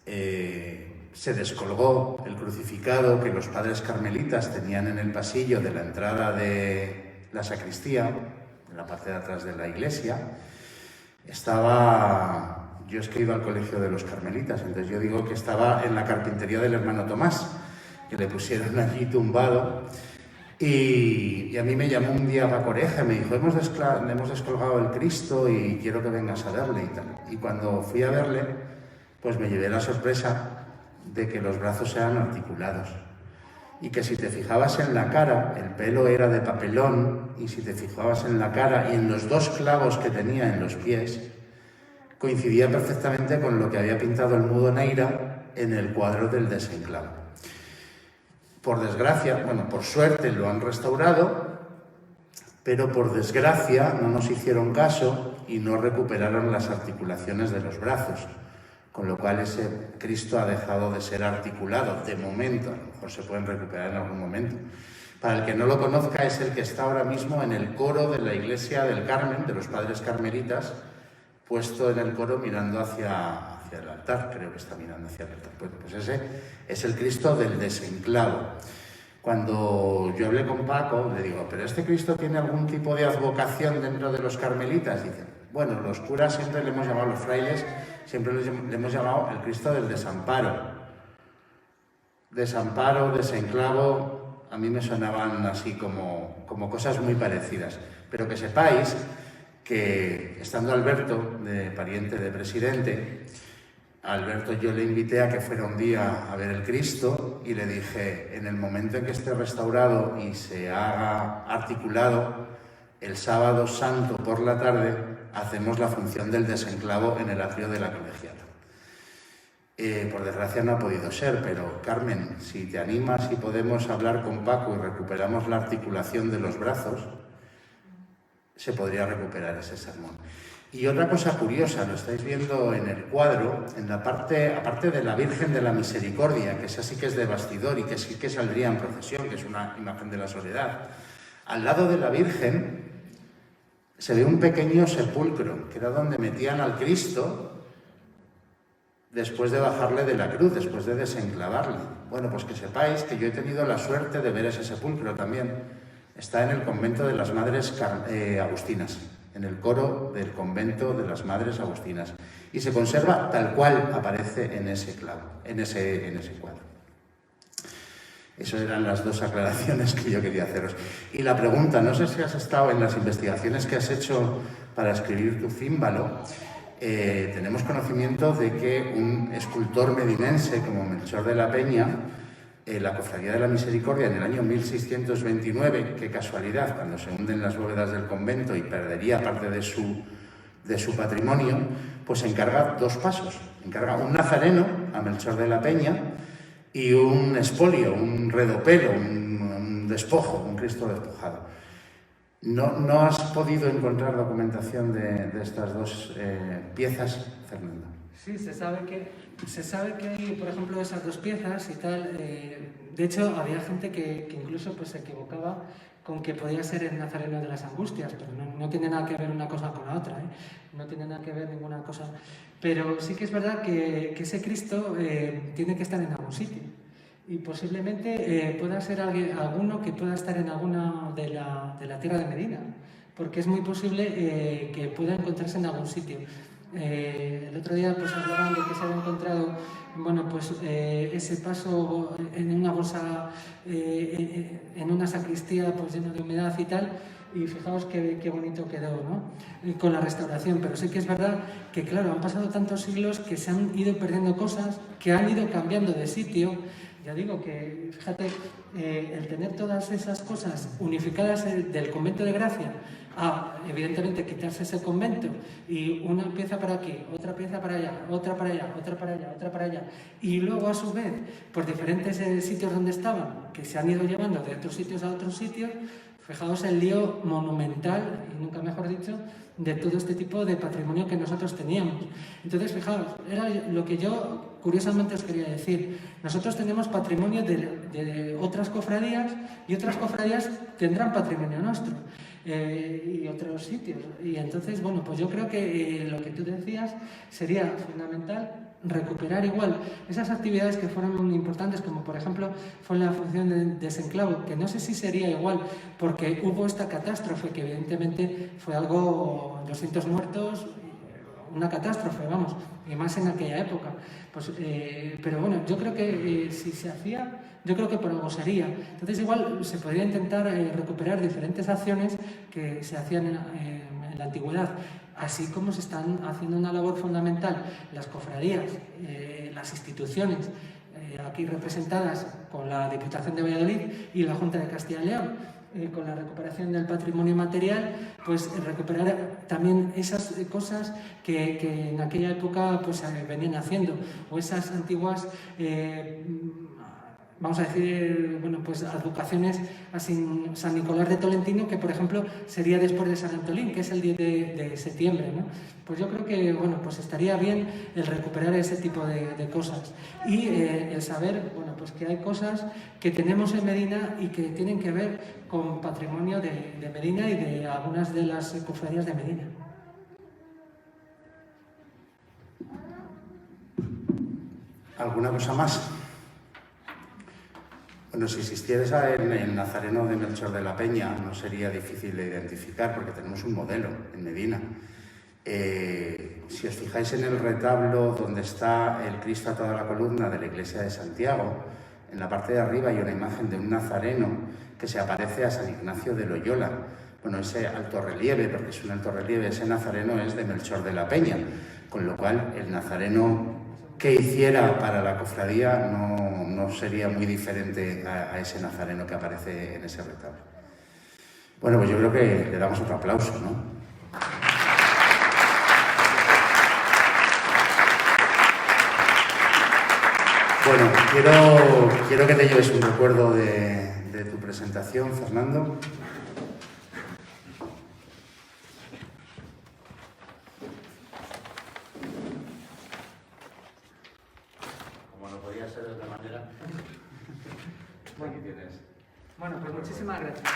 se descolgó el crucificado que los padres carmelitas tenían en el pasillo de la entrada de la sacristía, en la parte de atrás de la iglesia, estaba... Yo es que iba al colegio de los carmelitas, entonces yo digo que estaba en la carpintería del hermano Tomás, que le pusieron allí tumbado, y a mí me llamó un día Paco Oreja y me dijo, hemos descolgado el Cristo y quiero que vengas a verle y tal. Y cuando fui a verle, pues me llevé la sorpresa de que los brazos eran articulados y que si te fijabas en la cara, el pelo era de papelón, y si te fijabas en la cara y en los dos clavos que tenía en los pies, coincidía perfectamente con lo que había pintado el Mudo Neira en el cuadro del desenclavo. Por desgracia, bueno, por suerte lo han restaurado, pero por desgracia no nos hicieron caso y no recuperaron las articulaciones de los brazos, con lo cual ese Cristo ha dejado de ser articulado de momento. A lo mejor se pueden recuperar en algún momento. Para el que no lo conozca, es el que está ahora mismo en el coro de la iglesia del Carmen, de los padres carmelitas, puesto en el coro mirando hacia el altar, creo que está mirando hacia el altar. Bueno, pues ese es el Cristo del desenclavo. Cuando yo hablé con Paco, le digo, ¿pero este Cristo tiene algún tipo de advocación dentro de los carmelitas? Dice, bueno, los curas siempre le hemos llamado, los frailes, siempre le hemos llamado el Cristo del desamparo. Desamparo, desenclavo, a mí me sonaban así como cosas muy parecidas. Pero que sepáis que estando Alberto, de pariente de presidente, a Alberto yo le invité a que fuera un día a ver el Cristo y le dije, en el momento en que esté restaurado y se haga articulado, el sábado santo por la tarde hacemos la función del desenclavo en el atrio de la colegiata. Por desgracia no ha podido ser, pero Carmen, si te animas y podemos hablar con Paco y recuperamos la articulación de los brazos, se podría recuperar ese sermón. Y otra cosa curiosa, lo estáis viendo en el cuadro, en la parte, aparte de la Virgen de la Misericordia, que esa sí que es de bastidor y que sí que saldría en procesión, que es una imagen de la Soledad, al lado de la Virgen se ve un pequeño sepulcro, que era donde metían al Cristo después de bajarle de la cruz, después de desenclavarle. Bueno, pues que sepáis que yo he tenido la suerte de ver ese sepulcro también. Está en el convento de las Madres Agustinas, en el coro del convento de las Madres Agustinas. Y se conserva tal cual aparece en ese clavo, en ese cuadro. Esas eran las dos aclaraciones que yo quería haceros. Y la pregunta, no sé si has estado en las investigaciones que has hecho para escribir tu címbalo. Tenemos conocimiento de que un escultor medinense como Melchor de la Peña, la Cofradía de la Misericordia en el año 1629, qué casualidad, cuando se hunden las bóvedas del convento y perdería parte de su patrimonio, pues encarga dos pasos. Encarga un nazareno a Melchor de la Peña y un espolio, un redopelo, un despojo, un Cristo despojado. ¿No has podido encontrar documentación de estas dos piezas, Fernando? Sí, se sabe que hay, por ejemplo, esas dos piezas y tal. De hecho, había gente que incluso pues, se equivocaba con que podía ser el Nazareno de las Angustias, pero no tiene nada que ver una cosa con la otra, ¿eh? No tiene nada que ver ninguna cosa. Pero sí que es verdad que ese Cristo tiene que estar en algún sitio. Y posiblemente pueda ser alguno que pueda estar en alguna de la tierra de Medina, porque es muy posible que pueda encontrarse en algún sitio. El otro día pues hablaban de que se había encontrado, bueno, pues ese paso en una bolsa, en una sacristía pues lleno de humedad y tal, y fijaos qué bonito quedó, ¿no? Con la restauración. Pero sí que es verdad que, claro, han pasado tantos siglos que se han ido perdiendo cosas, que han ido cambiando de sitio. Ya digo que, fíjate, el tener todas esas cosas unificadas del convento de Gracia a, evidentemente, quitarse ese convento y una pieza para aquí, otra pieza para allá, otra para allá, otra para allá, otra para allá, y luego a su vez, por diferentes sitios donde estaban, que se han ido llevando de otros sitios a otros sitios, fijaos el lío monumental, y nunca mejor dicho, de todo este tipo de patrimonio que nosotros teníamos. Entonces, fijaos, era lo que yo curiosamente os quería decir. Nosotros tenemos patrimonio de otras cofradías y otras cofradías tendrán patrimonio nuestro y otros sitios. Y entonces, bueno, pues yo creo que lo que tú decías sería fundamental recuperar igual esas actividades que fueron muy importantes, como por ejemplo fue la función de desenclavo, que no sé si sería igual porque hubo esta catástrofe que evidentemente fue algo, 200 muertos, una catástrofe, vamos, y más en aquella época. Pues, pero bueno, yo creo que si se hacía, yo creo que por algo sería. Entonces igual se podría intentar recuperar diferentes acciones que se hacían en la antigüedad, así como se están haciendo una labor fundamental las cofradías, las instituciones aquí representadas con la Diputación de Valladolid y la Junta de Castilla y León, con la recuperación del patrimonio material, pues recuperar también esas cosas que en aquella época pues venían haciendo, o esas antiguas vamos a decir, bueno, pues advocaciones a San Nicolás de Tolentino, que por ejemplo sería después de San Antolín, que es el 10 de septiembre, ¿no? Pues yo creo que, bueno, pues estaría bien el recuperar ese tipo de cosas y el saber, bueno, pues que hay cosas que tenemos en Medina y que tienen que ver con patrimonio de Medina y de algunas de las cofradías de Medina. ¿Alguna cosa más? Bueno, si existiera el nazareno de Melchor de la Peña, no sería difícil de identificar porque tenemos un modelo en Medina. Si os fijáis en el retablo donde está el Cristo a toda la columna de la iglesia de Santiago, en la parte de arriba hay una imagen de un nazareno que se aparece a San Ignacio de Loyola. Bueno, ese alto relieve, porque es un alto relieve, ese nazareno es de Melchor de la Peña, con lo cual el nazareno que hiciera para la cofradía no sería muy diferente a ese nazareno que aparece en ese retablo. Bueno, pues yo creo que le damos otro aplauso, ¿no? Bueno, quiero que te lleves un recuerdo de tu presentación, Fernando. Bueno, pues muchísimas gracias.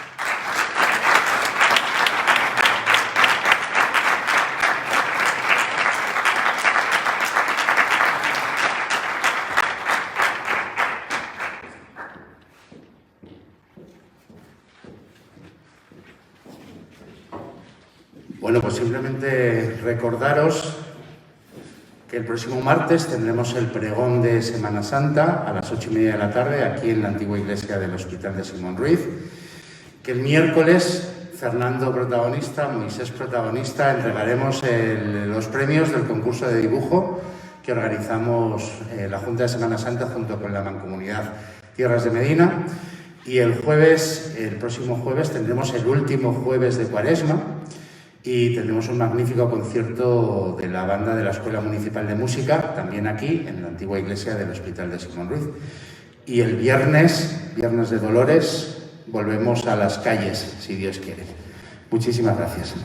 Bueno, pues simplemente recordaros que el próximo martes tendremos el pregón de Semana Santa a las 8:30 de la tarde aquí en la antigua iglesia del Hospital de Simón Ruiz, que el miércoles Fernando protagonista, Moisés protagonista, entregaremos los premios del concurso de dibujo que organizamos la Junta de Semana Santa junto con la Mancomunidad Tierras de Medina, y el próximo jueves tendremos el último jueves de Cuaresma y tendremos un magnífico concierto de la banda de la Escuela Municipal de Música, también aquí, en la antigua iglesia del Hospital de Simón Ruiz. Y el viernes de Dolores, volvemos a las calles, si Dios quiere. Muchísimas gracias.